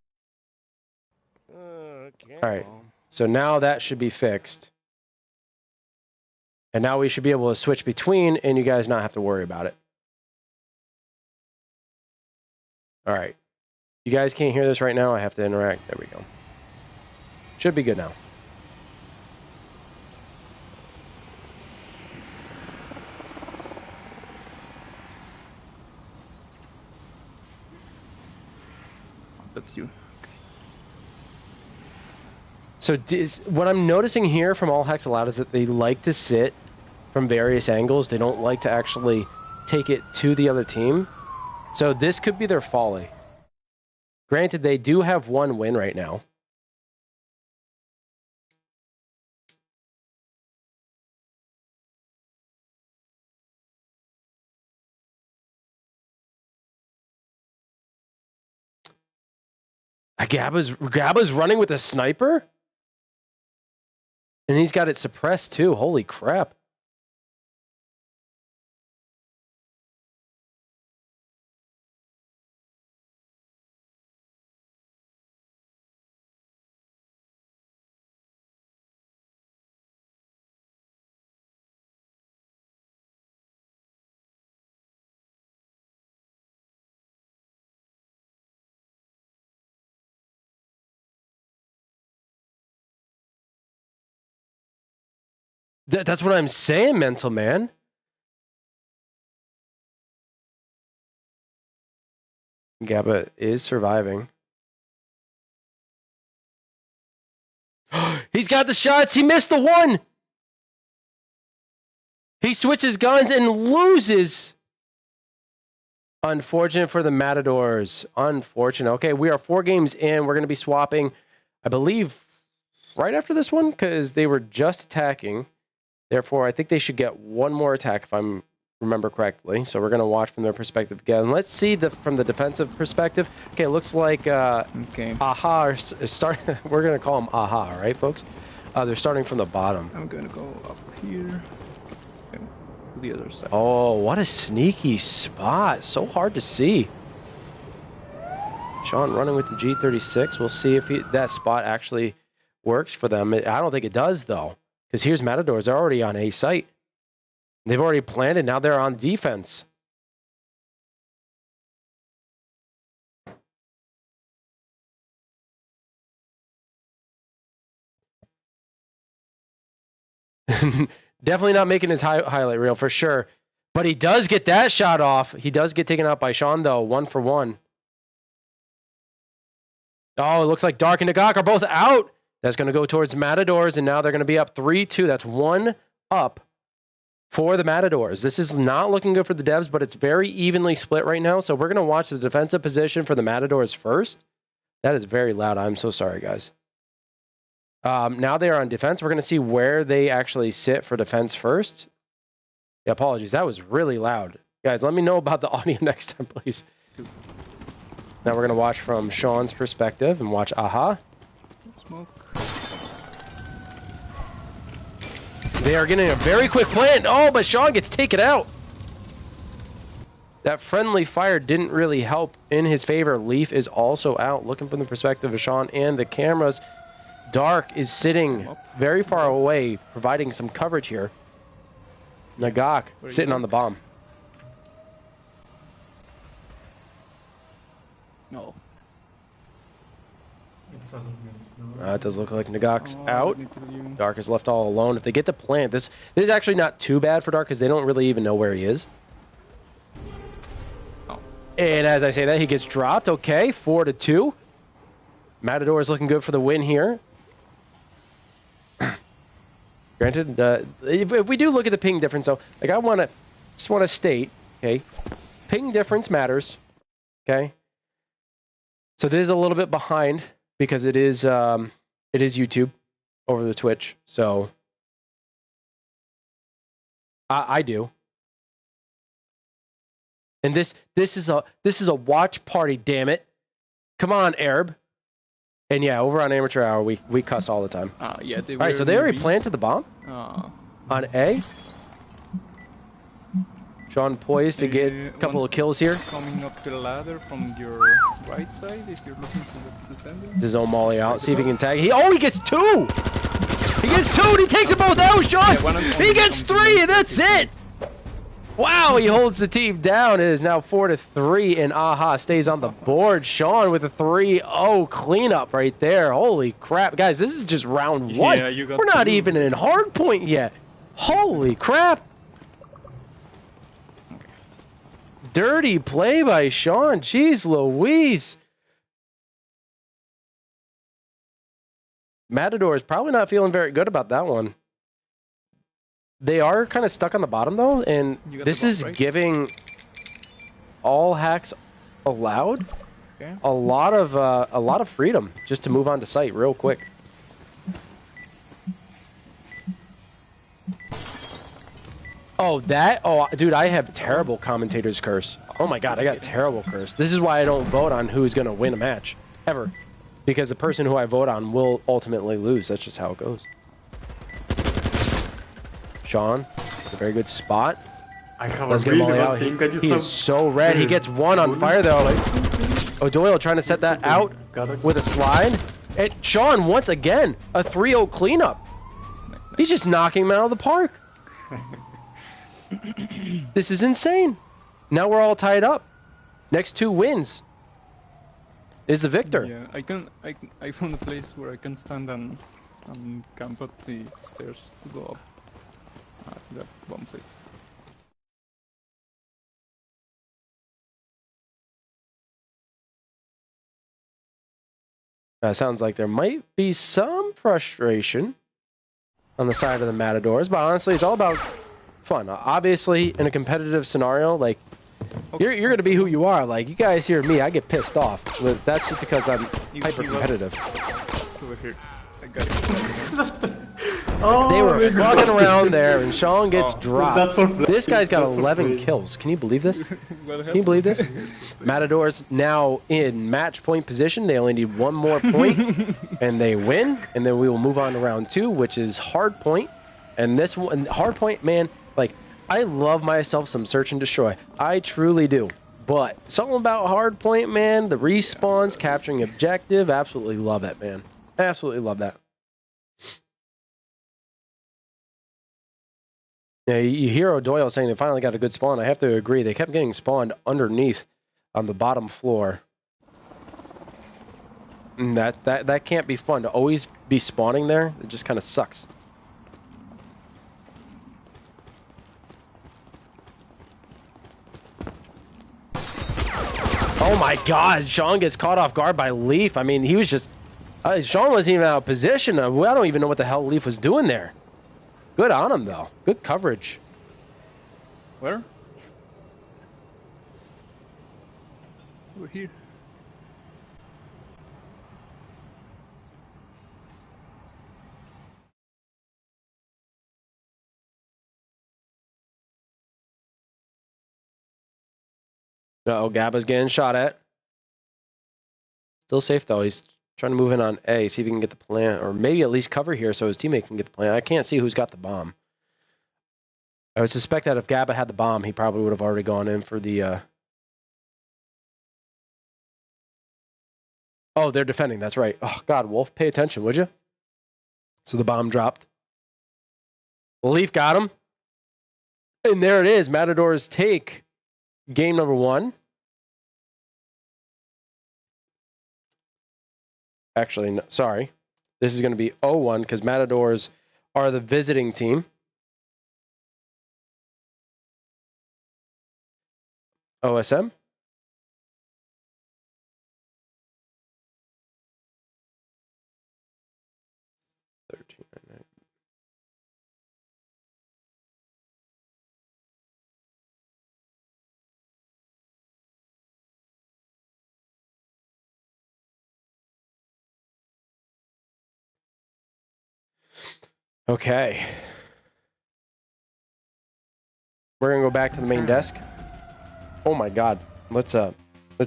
Okay. All right, so now that should be fixed. And now we should be able to switch between and you guys not have to worry about it. All right. You guys can't hear this right now. I have to interact. There we go. Should be good now. That's you. So what I'm noticing here from All Hacks Allowed is that they like to sit from various angles. They don't like to actually take it to the other team. So this could be their folly. Granted, they do have 1 win right now. Gabba's running with a sniper? And he's got it suppressed too. Holy crap. That's what I'm saying, mental man. Gabba is surviving. He's got the shots. He missed the one. He switches guns and loses. Unfortunate for the Matadors. Unfortunate. Okay, we are 4 games in. We're going to be swapping, I believe, right after this one because they were just attacking. Therefore, I think they should get one more attack if I remember correctly. So we're going to watch from their perspective again. Let's see from the defensive perspective. Okay, it looks like Okay. Aha is starting. We're going to call them Aha, right, folks? They're starting from the bottom. I'm gonna go up here. Okay. To the other side. Oh, what a sneaky spot. So hard to see. Sean running with the G36. We'll see if that spot actually works for them. I don't think it does, though. Because here's Matadors. They're already on A site. They've already planted. Now they're on defense. Definitely not making his highlight reel for sure. But he does get that shot off. He does get taken out by Sean, though. 1 for 1. Oh, it looks like Dark and Nagak are both out. That's going to go towards Matadors, and now they're going to be up 3-2. That's 1 up for the Matadors. This is not looking good for the Devs, but it's very evenly split right now. So we're going to watch the defensive position for the Matadors first. That is very loud. I'm so sorry, guys. Now they are on defense. We're going to see where they actually sit for defense first. Yeah, apologies. That was really loud. Guys, let me know about the audio next time, please. Now we're going to watch from Sean's perspective and watch Aha. Smoke. They are getting a very quick plant. Oh, but Sean gets taken out. That friendly fire didn't really help in his favor. Leaf is also out. Looking from the perspective of Sean and the cameras. Dark is sitting very far away, providing some coverage here. Nagak sitting on the bomb. No. It's a It does look like Nagak's Oh, out. need to leave. Dark is left all alone. If they get the plant, this is actually not too bad for Dark because they don't really even know where he is. Oh. And as I say that, he gets dropped. Okay, 4-2. Matador is looking good for the win here. Granted, if we do look at the ping difference, though, like I just want to state, okay, ping difference matters, okay. So this is a little bit behind because it is YouTube over the Twitch. So I do, and this is a watch party. Damn it! Come on, Arab. And yeah, over on Amateur Hour, we cuss all the time. Yeah, they All right, so they already planted the bomb on A. Sean poised to get a couple of kills here. Coming up the ladder from your right side, if you're looking towards the center. The zone molly out, see if he can tag. He gets 2! He gets 2 and he takes them both out, Sean! He gets 3 and that's it! Wow, he holds the team down. It is now 4-3 and Aha stays on the board. Sean with a 3-0 cleanup right there. Holy crap. Guys, this is just round 1. Yeah, you got We're not 2. even in hard point yet. Holy crap. Dirty play by Sean. Jeez Louise. Matador is probably not feeling very good about that one. They are kind of stuck on the bottom, though, and this is giving all hacks allowed a lot of freedom just to move on to site real quick. Oh, dude, I have terrible commentator's curse. Oh my god, I got terrible curse. This is why I don't vote on who's going to win a match, ever. Because the person who I vote on will ultimately lose. That's just how it goes. Sean, a very good spot. I have Let's a get him really all bad out. thing. I just He have is so red. He gets 1 on fire, though. O'Doyle trying to set that out with a slide. And Sean, once again, a 3-0 cleanup. He's just knocking him out of the park. This is insane. Now we're all tied up. Next 2 wins is the victor. Yeah, I found a place where I can stand and camp at the stairs to go up. The bomb sites. Sounds like there might be some frustration on the side of the Matadors, but honestly, it's all about fun. Obviously, in a competitive scenario, like, Okay. you're going to be who you are. Like, you guys hear me, I get pissed off. But that's just because I'm hyper-competitive. It's over here. I got it. Oh, They were maybe- fucking around there, and Sean gets Oh. dropped. That's for play. This guy's got That's for 11 play. kills. Can you believe this? What the Can you believe hell? this? Matadors now in match point position. They only need one more point, and they win. And then we will move on to round 2, which is hard point. And this one, hard point, man, like, I love myself some search and destroy. I truly do. But something about hard point, man, the respawns, capturing objective, absolutely love it, man. Absolutely love that. Yeah, you hear O'Doyle saying they finally got a good spawn. I have to agree. They kept getting spawned underneath on the bottom floor. And that can't be fun to always be spawning there. It just kind of sucks. Oh my God! Sean gets caught off guard by Leaf. I mean, he was just Sean wasn't even out of position. I don't even know what the hell Leaf was doing there. Good on him though. Good coverage. Where? Over here. Uh-oh, Gabba's getting shot at. Still safe though. He's trying to move in on A, see if he can get the plant, or maybe at least cover here so his teammate can get the plant. I can't see who's got the bomb. I would suspect that if Gabba had the bomb, he probably would have already gone in for the... Oh, they're defending. That's right. Oh, God, Wolf, pay attention, would you? So the bomb dropped. Leaf got him. And there it is. Matadors take game number 1. Actually, no, sorry. This is going to be 0-1 because Matadors are the visiting team. OSM. Okay. We're gonna go back to the main desk. Oh my God. Let's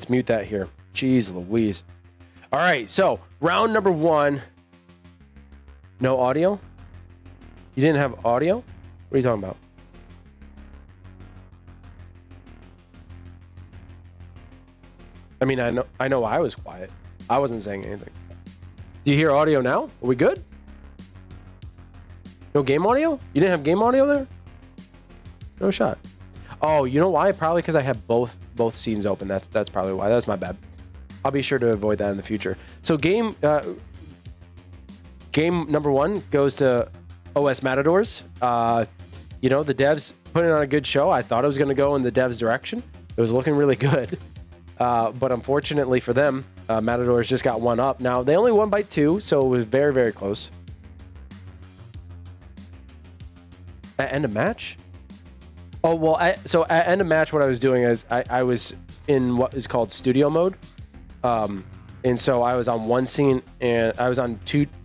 mute that here. Jeez Louise. All right, so round number 1. No audio? You didn't have audio? What are you talking about? I mean, I know I was quiet. I wasn't saying anything. Do you hear audio now? Are we good? No game audio? You didn't have game audio there? No shot. Oh, you know why? Probably because I have both scenes open. That's probably why. That's my bad. I'll be sure to avoid that in the future. So game number 1 goes to OS Matadors. You know, the devs putting on a good show. I thought it was going to go in the devs' direction. It was looking really good. But unfortunately for them, Matadors just got 1 up. Now, they only won by 2, so it was very, very close. At end of match? Oh, well, so at end of match, what I was doing is I was in what is called studio mode. And so I was on one scene and I was on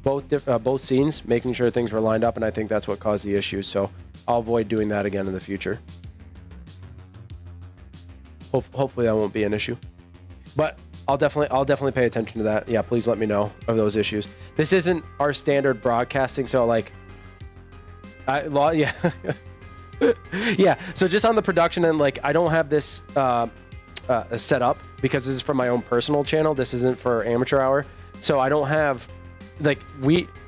both scenes, making sure things were lined up. And I think that's what caused the issue. So I'll avoid doing that again in the future. Hopefully that won't be an issue, but I'll definitely pay attention to that. Yeah, please let me know of those issues. This isn't our standard broadcasting. So like, yeah. Yeah, so just on the production end, like I don't have this set up because this is for my own personal channel. This isn't for amateur hour, so I don't have like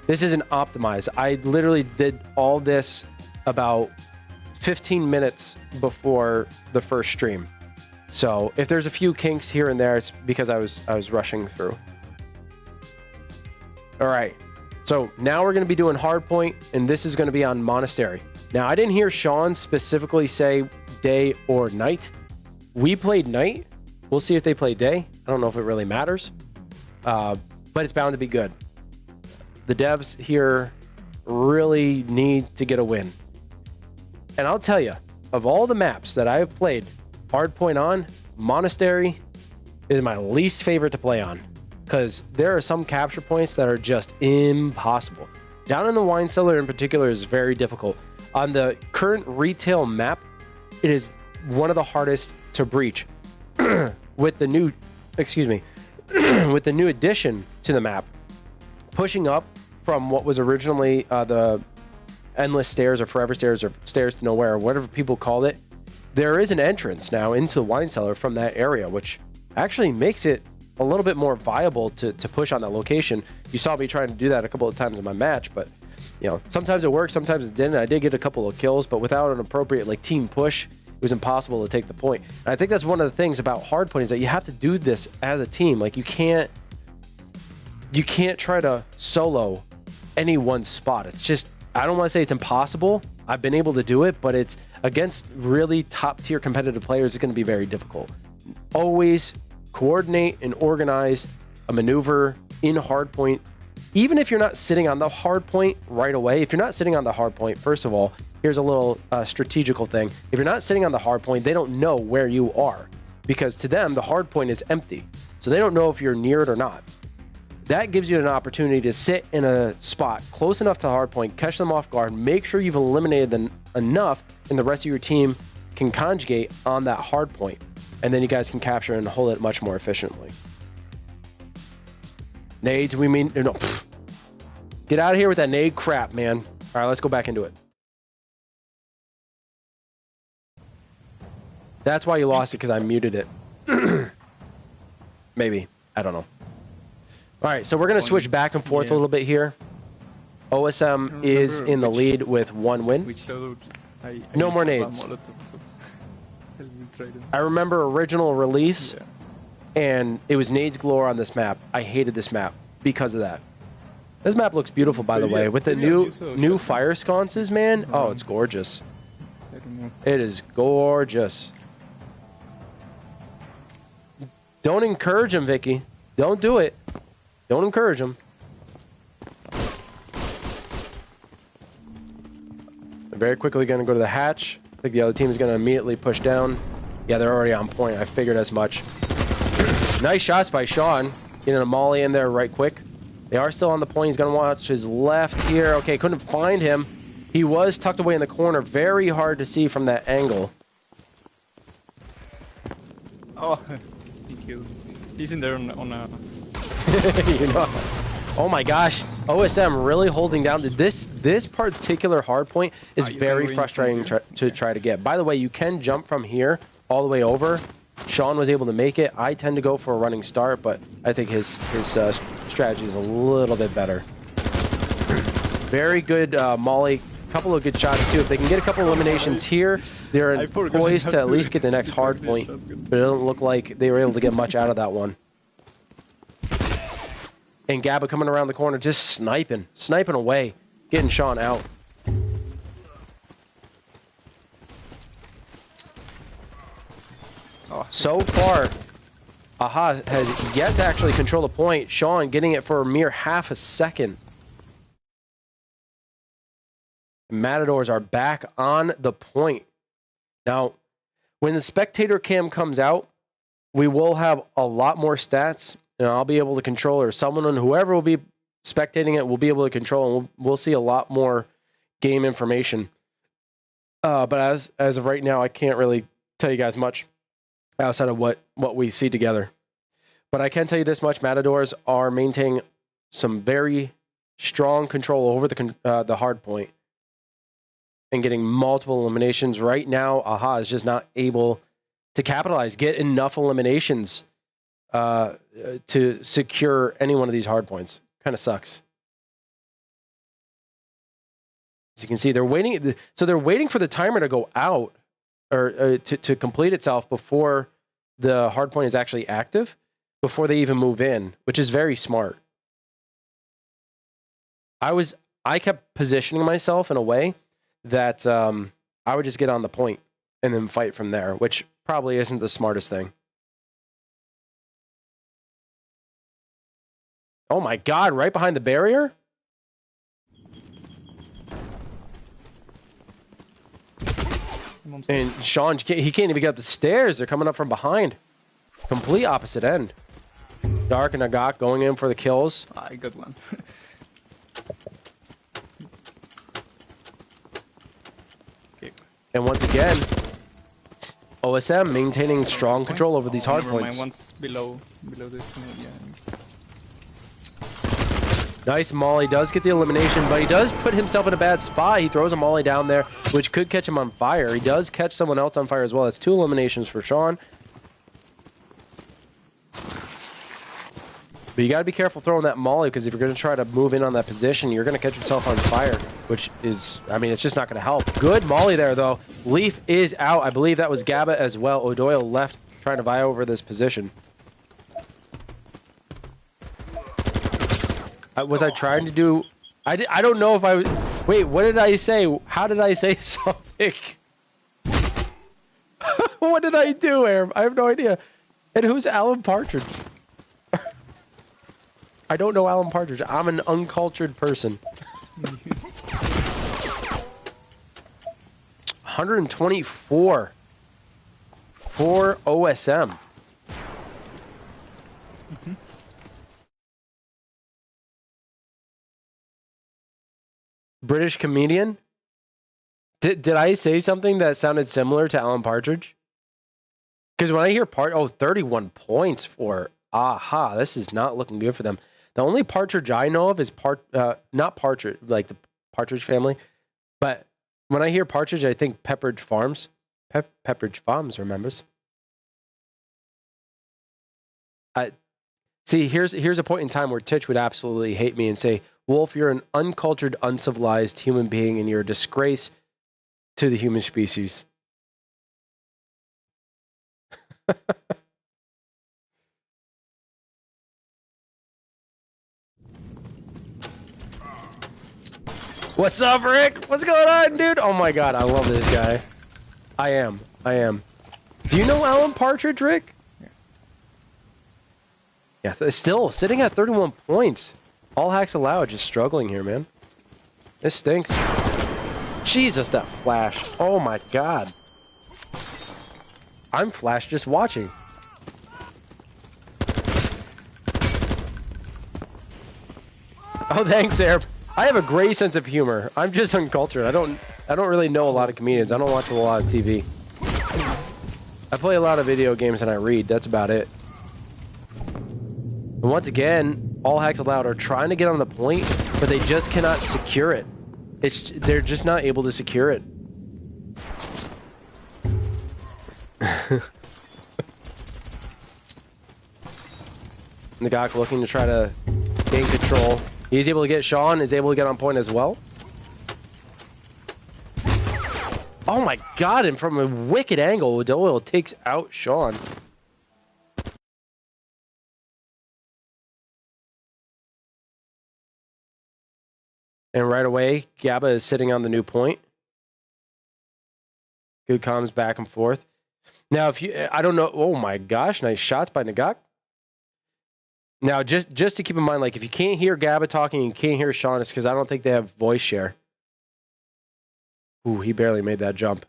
this isn't optimized. I literally did all this about 15 minutes before the first stream. So if there's a few kinks here and there, it's because I was rushing through. All right, so now we're going to be doing hardpoint, and this is going to be on Monastery. Now, I didn't hear Sean specifically say day or night. We played night. We'll see if they play day. I don't know if it really matters, but it's bound to be good. The devs here really need to get a win. And I'll tell you, of all the maps that I have played Hardpoint on, Monastery is my least favorite to play on because there are some capture points that are just impossible. Down in the wine cellar in particular is very difficult. On the current retail map, it is one of the hardest to breach. With the new, with the new addition to the map, pushing up from what was originally the endless stairs or forever stairs or stairs to nowhere or whatever people called it, there is an entrance now into the wine cellar from that area, which actually makes it a little bit more viable to push on that location. You saw me trying to do that a couple of times in my match, but you know, sometimes it worked, sometimes it didn't. I did get a couple of kills, but without an appropriate like team push, it was impossible to take the point. And I think that's one of the things about Hardpoint is that you have to do this as a team. Like you can't try to solo any one spot. It's just, I don't want to say it's impossible. I've been able to do it, but it's against really top tier competitive players. It's going to be very difficult. Always coordinate and organize a maneuver in Hardpoint. Even if you're not sitting on the hardpoint right away, if you're not sitting on the hardpoint, first of all, here's a little strategical thing. If you're not sitting on the hardpoint, they don't know where you are because to them, the hardpoint is empty. So they don't know if you're near it or not. That gives you an opportunity to sit in a spot close enough to hardpoint, catch them off guard, make sure you've eliminated them enough and the rest of your team can conjugate on that hardpoint. And then you guys can capture and hold it much more efficiently. Nades, we mean, no. Get out of here with that nade crap, man. All right, let's go back into it. That's why you lost it, because I muted it. Maybe. I don't know. All right, so we're going to switch back and forth a little bit here. OSM is in the lead with 1 win. No more nades. I remember original release, and it was nades galore on this map. I hated this map because of that. This map looks beautiful, by the way. With the new fire sconces, man. Oh, it's gorgeous. It is gorgeous. Don't encourage him, Vicky. Don't do it. Don't encourage him. They're very quickly going to go to the hatch. I think the other team is going to immediately push down. Yeah, they're already on point. I figured as much. Nice shots by Sean. Getting a molly in there right quick. They are still on the point. He's going to watch his left here. Okay, couldn't find him. He was tucked away in the corner. Very hard to see from that angle. Oh, he killed. He's in there on a... You know. Oh my gosh. OSM really holding down to this particular hard point is very frustrating to try to get. By the way, you can jump from here all the way over. Sean was able to make it. I tend to go for a running start, but I think his strategy is a little bit better. Very good Molly. Couple of good shots too. If they can get a couple eliminations here, they're poised to at least get the next hard point. But it doesn't look like they were able to get much out of that one. And Gabba coming around the corner, just sniping away, getting Sean out. So far, Aha has yet to actually control the point. Sean getting it for a mere half a second. Matadors are back on the point. Now, when the spectator cam comes out, we will have a lot more stats, and I'll be able to control, or someone, whoever will be spectating it will be able to control, and we'll see a lot more game information. But as of right now, I can't really tell you guys much outside of what we see together. But I can tell you this much: Matadors are maintaining some very strong control over the hard point and getting multiple eliminations. Right now, Aha is just not able to capitalize, get enough eliminations to secure any one of these hard points. Kind of sucks. As you can see, they're waiting. So they're waiting for the timer to go out, or to complete itself before the hard point is actually active, before they even move in, which is very smart. I kept positioning myself in a way that I would just get on the point and then fight from there, which probably isn't the smartest thing. Oh my God, right behind the barrier? And Sean, he can't even get up the stairs. They're coming up from behind. Complete opposite end. Dark and Agak going in for the kills. I got one. Okay. And once again, OSM maintaining strong control over these hard Never mind, points. one's below this. Yeah. Nice Molly does get the elimination, but he does put himself in a bad spot. He throws a Molly down there, which could catch him on fire. He does catch someone else on fire as well. That's 2 eliminations for Sean. But you got to be careful throwing that Molly, because if you're going to try to move in on that position, you're going to catch yourself on fire, which is, I mean, it's just not going to help. Good Molly there, though. Leaf is out. I believe that was Gabba as well. O'Doyle left trying to vie over this position. Was I trying to do... I don't know if I was... Wait, what did I say? How did I say something? What did I do, Aaron? I have no idea. And who's Alan Partridge? I don't know Alan Partridge. I'm an uncultured person. 124 for OSM. British comedian? Did I say something that sounded similar to Alan Partridge? Because when I hear 31 points for Aha, this is not looking good for them. The only Partridge I know of is not Partridge, like the Partridge family, but when I hear Partridge, I think Pepperidge Farms. Pepperidge Farms remembers. See, here's a point in time where Titch would absolutely hate me and say, Wolf, you're an uncultured, uncivilized human being, and you're a disgrace to the human species. What's up, Rick? What's going on, dude? Oh my God, I love this guy. I am. Do you know Alan Partridge, Rick? Yeah, still sitting at 31 points. All hacks allowed, just struggling here, man. This stinks. Jesus, that flash. Oh my God. I'm flash just watching. Oh, thanks, Air. I have a great sense of humor. I'm just uncultured. I don't really know a lot of comedians. I don't watch a lot of TV. I play a lot of video games and I read. That's about it. And once again, all hacks allowed are trying to get on the point, but they just cannot secure it. They're just not able to secure it. Nagak looking to try to gain control. He's able to get Sean, is able to get on point as well. Oh my God, and from a wicked angle, Doyle takes out Sean. And right away, Gabba is sitting on the new point. Good comms back and forth. Now, if you, I don't know, oh my gosh, nice shots by Nagak. Now, just to keep in mind, like, if you can't hear Gabba talking and you can't hear Sean, it's because I don't think they have voice share. Ooh, he barely made that jump.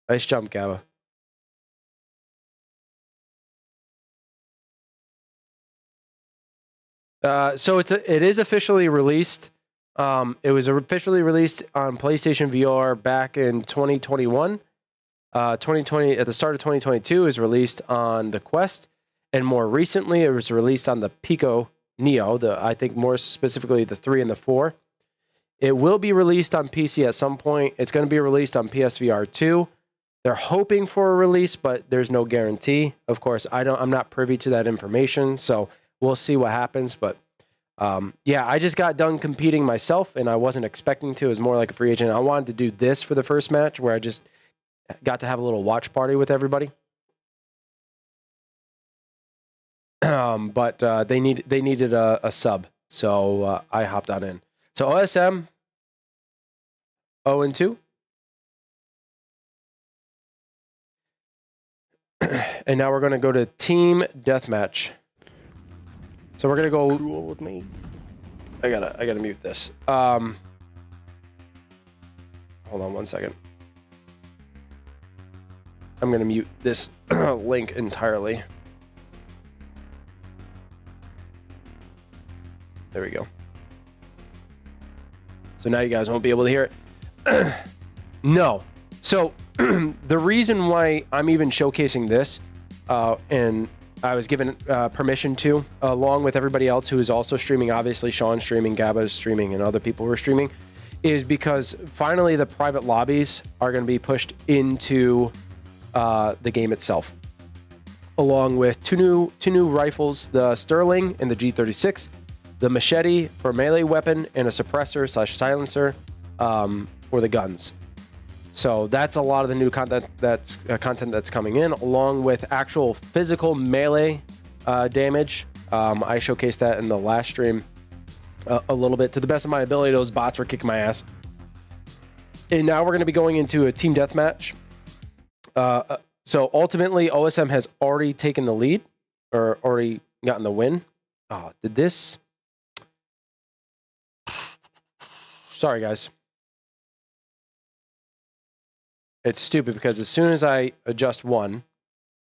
Nice jump, Gabba. So it is officially released. It was officially released on PlayStation VR back in 2021. 2020 at the start of 2022 it was released on the Quest, and more recently it was released on the Pico Neo. I think more specifically the 3 and the 4. It will be released on PC at some point. It's going to be released on PSVR 2. They're hoping for a release, but there's no guarantee. Of course, I'm not privy to that information, so we'll see what happens. But yeah, I just got done competing myself, and I wasn't expecting to. It was more like a free agent. I wanted to do this for the first match, where I just got to have a little watch party with everybody. But they needed a sub, so I hopped on in. So OSM 0-2. And now we're going to go to team deathmatch. So we're going to go... Cool with me. I gotta mute this. Hold on one second. I'm gonna mute this link entirely. There we go. So now you guys won't be able to hear it. No. So the reason why I'm even showcasing this, and I was given permission to, along with everybody else who is also streaming, obviously Sean's streaming, Gabba's streaming, and other people who are streaming, is because finally the private lobbies are going to be pushed into the game itself, along with two new rifles, the Sterling and the G36, the machete for melee weapon, and a suppressor / silencer for the guns. So that's a lot of the new content that's coming in, along with actual physical melee damage. I showcased that in the last stream a little bit. To the best of my ability, those bots were kicking my ass. And now we're going to be going into a team deathmatch. So ultimately, OSM has already taken the lead, or already gotten the win. Oh, did this? Sorry, guys. It's stupid because as soon as I adjust one,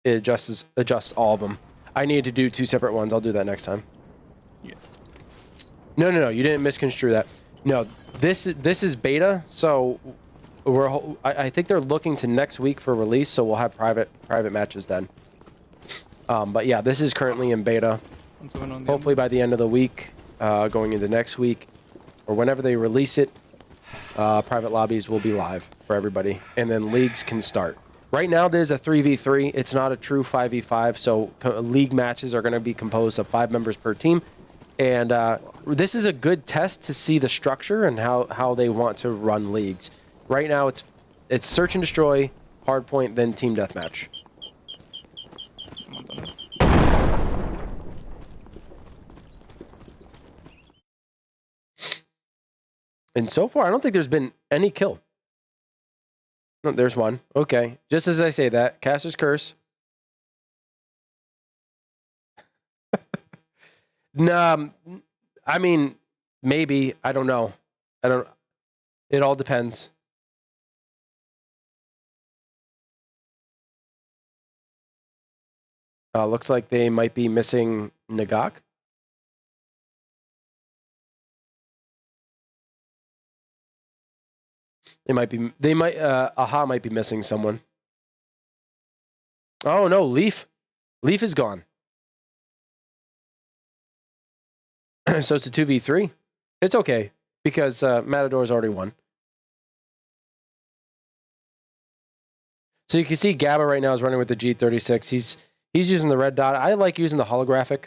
it adjusts all of them. I need to do 2 separate ones. I'll do that next time. Yeah. No. You didn't misconstrue that. No, this is beta, so I think they're looking to next week for release, so we'll have private matches then. But yeah, this is currently in beta. Hopefully by the end of the week, going into next week, or whenever they release it, private lobbies will be live for everybody, and then leagues can start. Right now, there's a 3v3. It's not a true 5v5, so league matches are going to be composed of 5 members per team. And this is a good test to see the structure and how they want to run leagues. Right now, it's search and destroy, hardpoint, then team deathmatch. And so far, I don't think there's been any kill. No, there's one. Okay. Just as I say that, Caster's Curse. No, I mean, maybe. I don't know. It all depends. Looks like they might be missing Nagak. Aha might be missing someone. Oh no, Leaf is gone. So it's a 2v3. It's okay because Matador's already won. So you can see Gabba right now is running with the G36. He's using the red dot. I like using the holographic.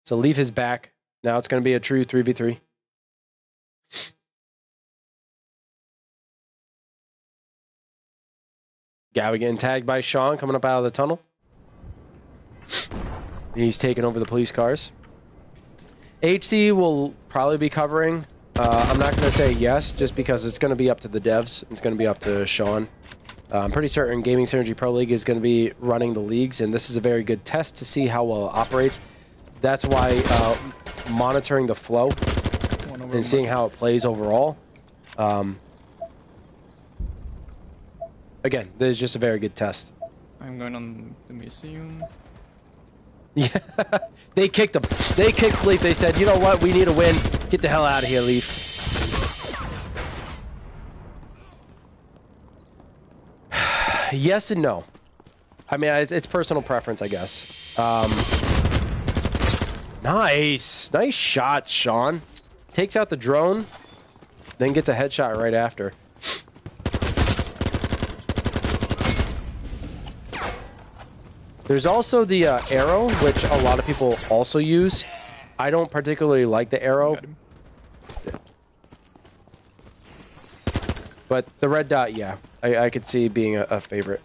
So Leaf is back. Now it's going to be a true 3v3. Gabba getting tagged by Sean coming up out of the tunnel. He's taking over the police cars. HC will probably be covering. I'm not going to say yes, just because it's going to be up to the devs. It's going to be up to Sean. I'm pretty certain Gaming Synergy Pro League is going to be running the leagues, and this is a very good test to see how well it operates. That's why monitoring the flow and seeing how it plays overall. Again, this is just a very good test. I'm going on the museum. Yeah, they kicked him. They kicked Leaf. They said, you know what? We need a win. Get the hell out of here, Leaf. Yes and no. I mean, it's personal preference, I guess. Nice. Nice shot, Sean. Takes out the drone, then gets a headshot right after. There's also the arrow, which a lot of people also use. I don't particularly like the arrow. But the red dot, yeah. I could see being a favorite.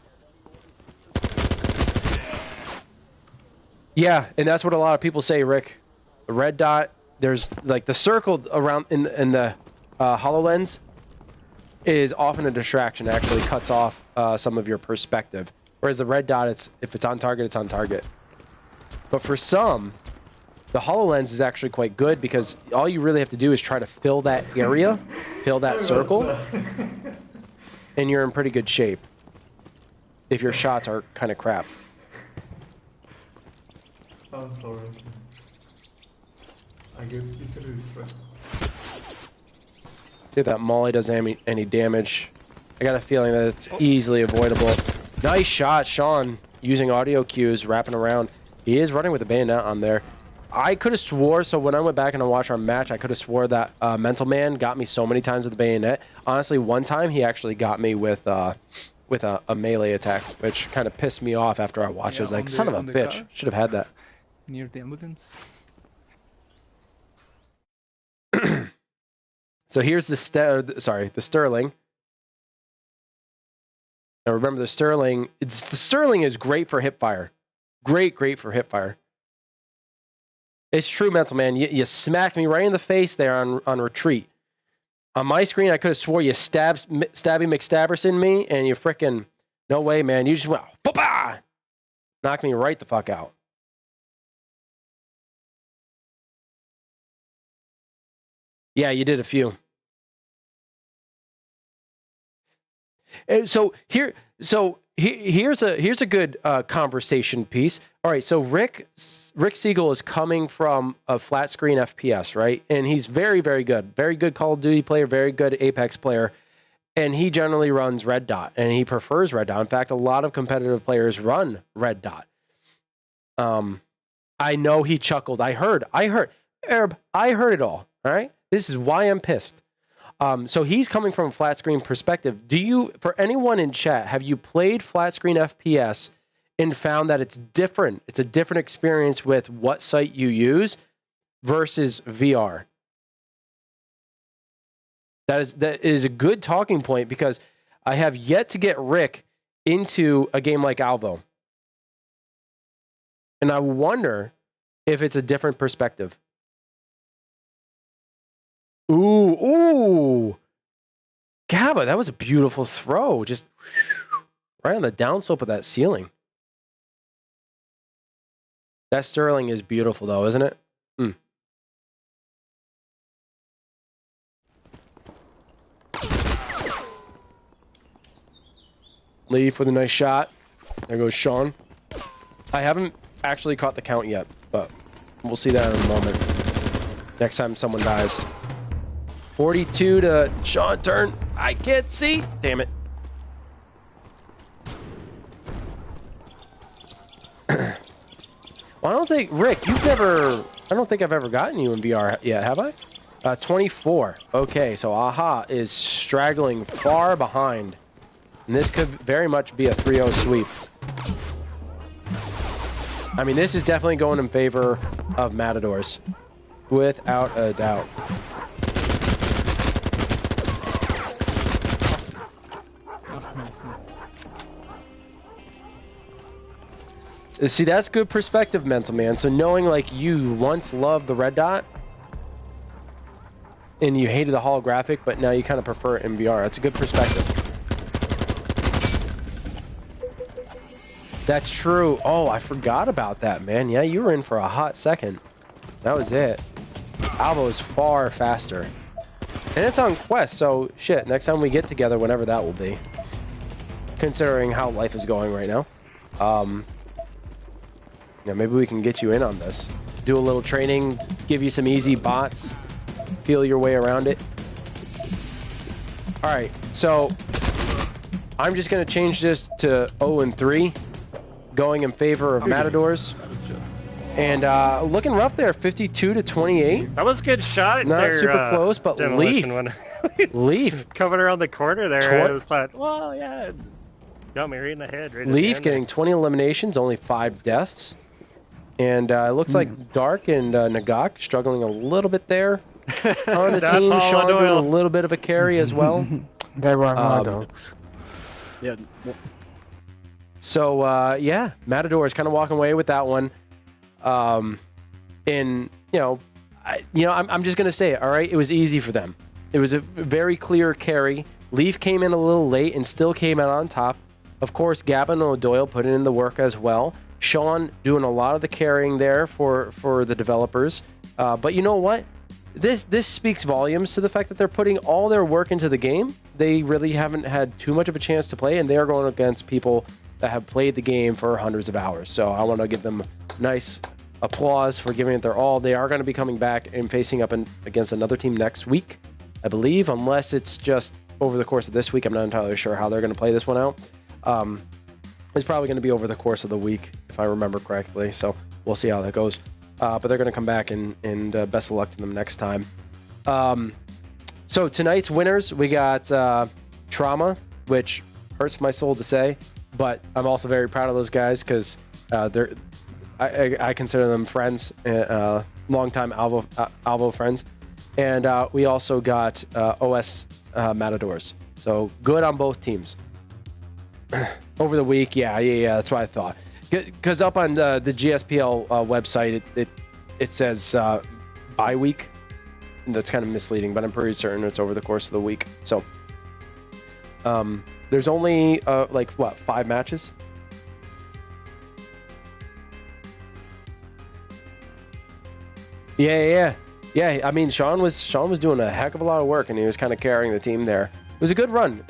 Yeah, and that's what a lot of people say, Rick. The red dot, there's like the circle around in the HoloLens is often a distraction. It actually cuts off some of your perspective. Whereas the red dot, if it's on target, it's on target. But for some, the HoloLens is actually quite good because all you really have to do is try to fill that area, fill that circle, and you're in pretty good shape. If your shots are kind of crap. I'm sorry. I get easily distracted. See if that molly does any damage. I got a feeling that it's easily avoidable. Nice shot, Sean. Using audio cues, wrapping around. He is running with a bayonet on there. I could have swore, so when I went back and I watched our match, I could have swore that Mental Man got me so many times with the bayonet. Honestly, one time he actually got me with a melee attack, which kind of pissed me off after I watched it. I was like, son of a bitch. car? Should have had that. Near the ambulance. So here's the Sterling. Now remember the Sterling. The Sterling is great for hipfire. Great for hipfire. It's true, Mental Man. You smacked me right in the face there on retreat. On my screen, I could have swore you Stabby McStabberson me, and you frickin' no way, man. You just went bah! Knocked me right the fuck out. Yeah, you did a few. And so here's a good conversation piece. All right, so Rick Siegel is coming from a flat screen FPS, right? And he's very good Call of Duty player, very good Apex player, and he generally runs red dot, and he prefers red dot. In fact, a lot of competitive players run red dot. I know he chuckled. I heard, Arab, I heard it all. All right, this is why I'm pissed. So he's coming from a flat screen perspective. For anyone in chat, have you played flat screen FPS and found that it's different? It's a different experience with what site you use versus VR. That is a good talking point because I have yet to get Rick into a game like Alvo. And I wonder if it's a different perspective. Ooh. Gabba, that was a beautiful throw. Just right on the downslope of that ceiling. That Sterling is beautiful, though, isn't it? Leaf with a nice shot. There goes Sean. I haven't actually caught the count yet, but we'll see that in a moment. Next time someone dies. 42 to Sean turn. I can't see. Damn it. Well, I don't think, Rick, I don't think I've ever gotten you in VR yet, have I? 24. Okay, so Aha is straggling far behind. And this could very much be a 3-0 sweep. I mean, this is definitely going in favor of Matadors. Without a doubt. See, that's good perspective, Mental Man. So knowing like you once loved the red dot and you hated the holographic, but now you kind of prefer it in VR. That's a good perspective. That's true. Oh, I forgot about that, man. Yeah, you were in for a hot second. That was it. Alvo is far faster. And it's on Quest, so shit, next time we get together, whenever that will be. Considering how life is going right now. Yeah, maybe we can get you in on this. Do a little training, give you some easy bots, feel your way around it. All right, so I'm just going to change this to 0-3, going in favor of Matadors. And looking rough there, 52 to 28. That was a good shot. Not there, super close, but Leaf. Leaf. Coming around the corner there, it was like, well, yeah. Got me right in the head. Right Leaf getting 20 eliminations, only 5 deaths. And it looks like Dark and Nagak struggling a little bit there on the team. Sean doing a little bit of a carry as well. They were dogs. Yeah. So, yeah, Matador is kind of walking away with that one. And, I'm just going to say it, all right? It was easy for them. It was a very clear carry. Leaf came in a little late and still came out on top. Of course, Gavin and O'Doyle putting in the work as well. Sean doing a lot of the carrying there for the developers. But you know what? This speaks volumes to the fact that they're putting all their work into the game. They really haven't had too much of a chance to play, and they are going against people that have played the game for hundreds of hours. So I want to give them nice applause for giving it their all. They are going to be coming back and facing up against another team next week, I believe, unless it's just over the course of this week. I'm not entirely sure how they're going to play this one out. It's probably going to be over the course of the week, if I remember correctly. So we'll see how that goes. But they're going to come back and best of luck to them next time. So tonight's winners, we got Trauma, which hurts my soul to say, but I'm also very proud of those guys because I consider them friends, longtime Alvo friends. And we also got OS Matadors. So good on both teams. Over the week, yeah, that's what I thought. Because up on the GSPL website, it says bye week. That's kind of misleading, but I'm pretty certain it's over the course of the week. So there's only 5 matches? Yeah. I mean, Sean was doing a heck of a lot of work, and he was kind of carrying the team there. It was a good run.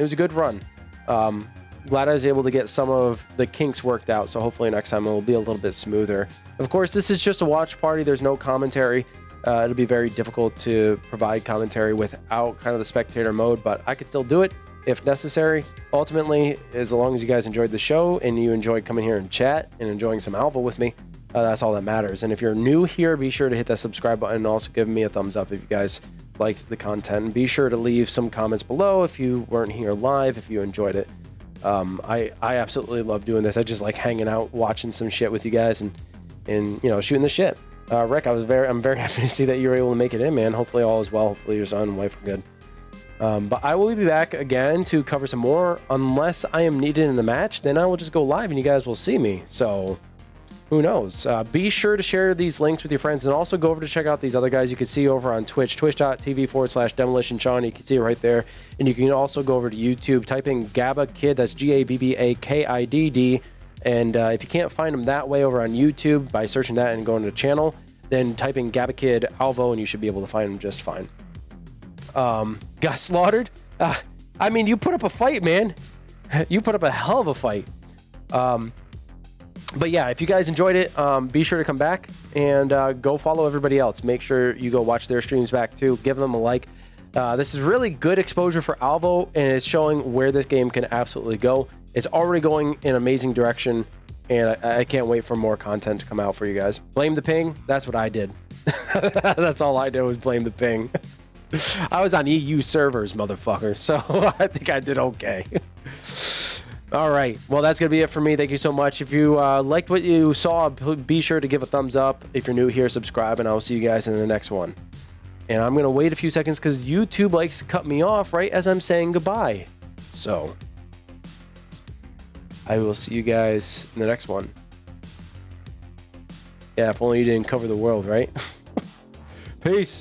Glad I was able to get some of the kinks worked out, so hopefully next time it will be a little bit smoother. Of course, this is just a watch party. There's no commentary. It'll be very difficult to provide commentary without kind of the spectator mode, but I could still do it if necessary. Ultimately, as long as you guys enjoyed the show and you enjoyed coming here and chat and enjoying some Alvo with me, that's all that matters. And if you're new here, be sure to hit that subscribe button and also give me a thumbs up if you guys liked the content. And be sure to leave some comments below if you weren't here live, if you enjoyed it. I absolutely love doing this. I just like hanging out, watching some shit with you guys and shooting the shit. Rick, I'm very happy to see that you were able to make it in, man. Hopefully all is well. Hopefully your son and wife are good. But I will be back again to cover some more. Unless I am needed in the match, then I will just go live and you guys will see me. So who knows? Be sure to share these links with your friends and also go over to check out these other guys you can see over on Twitch, twitch.tv/Demolition Sean. You can see it right there. And you can also go over to YouTube, type in Gabba Kid, that's GABBAKIDD. And if you can't find them that way over on YouTube by searching that and going to the channel, then type in Gabba Kid Alvo and you should be able to find them just fine. Got slaughtered? I mean, you put up a fight, man. You put up a hell of a fight. But yeah, if you guys enjoyed it, be sure to come back and go follow everybody else. Make sure you go watch their streams back too. Give them a like. This is really good exposure for Alvo, and it's showing where this game can absolutely go. It's already going in an amazing direction, and I can't wait for more content to come out for you guys. Blame the ping. That's what I did. That's all I did was blame the ping. I was on EU servers, motherfucker, so I think I did okay. All right. Well, that's going to be it for me. Thank you so much. If you liked what you saw, be sure to give a thumbs up. If you're new here, subscribe, and I will see you guys in the next one. And I'm going to wait a few seconds because YouTube likes to cut me off right as I'm saying goodbye. So I will see you guys in the next one. Yeah, if only you didn't cover the world, right? Peace.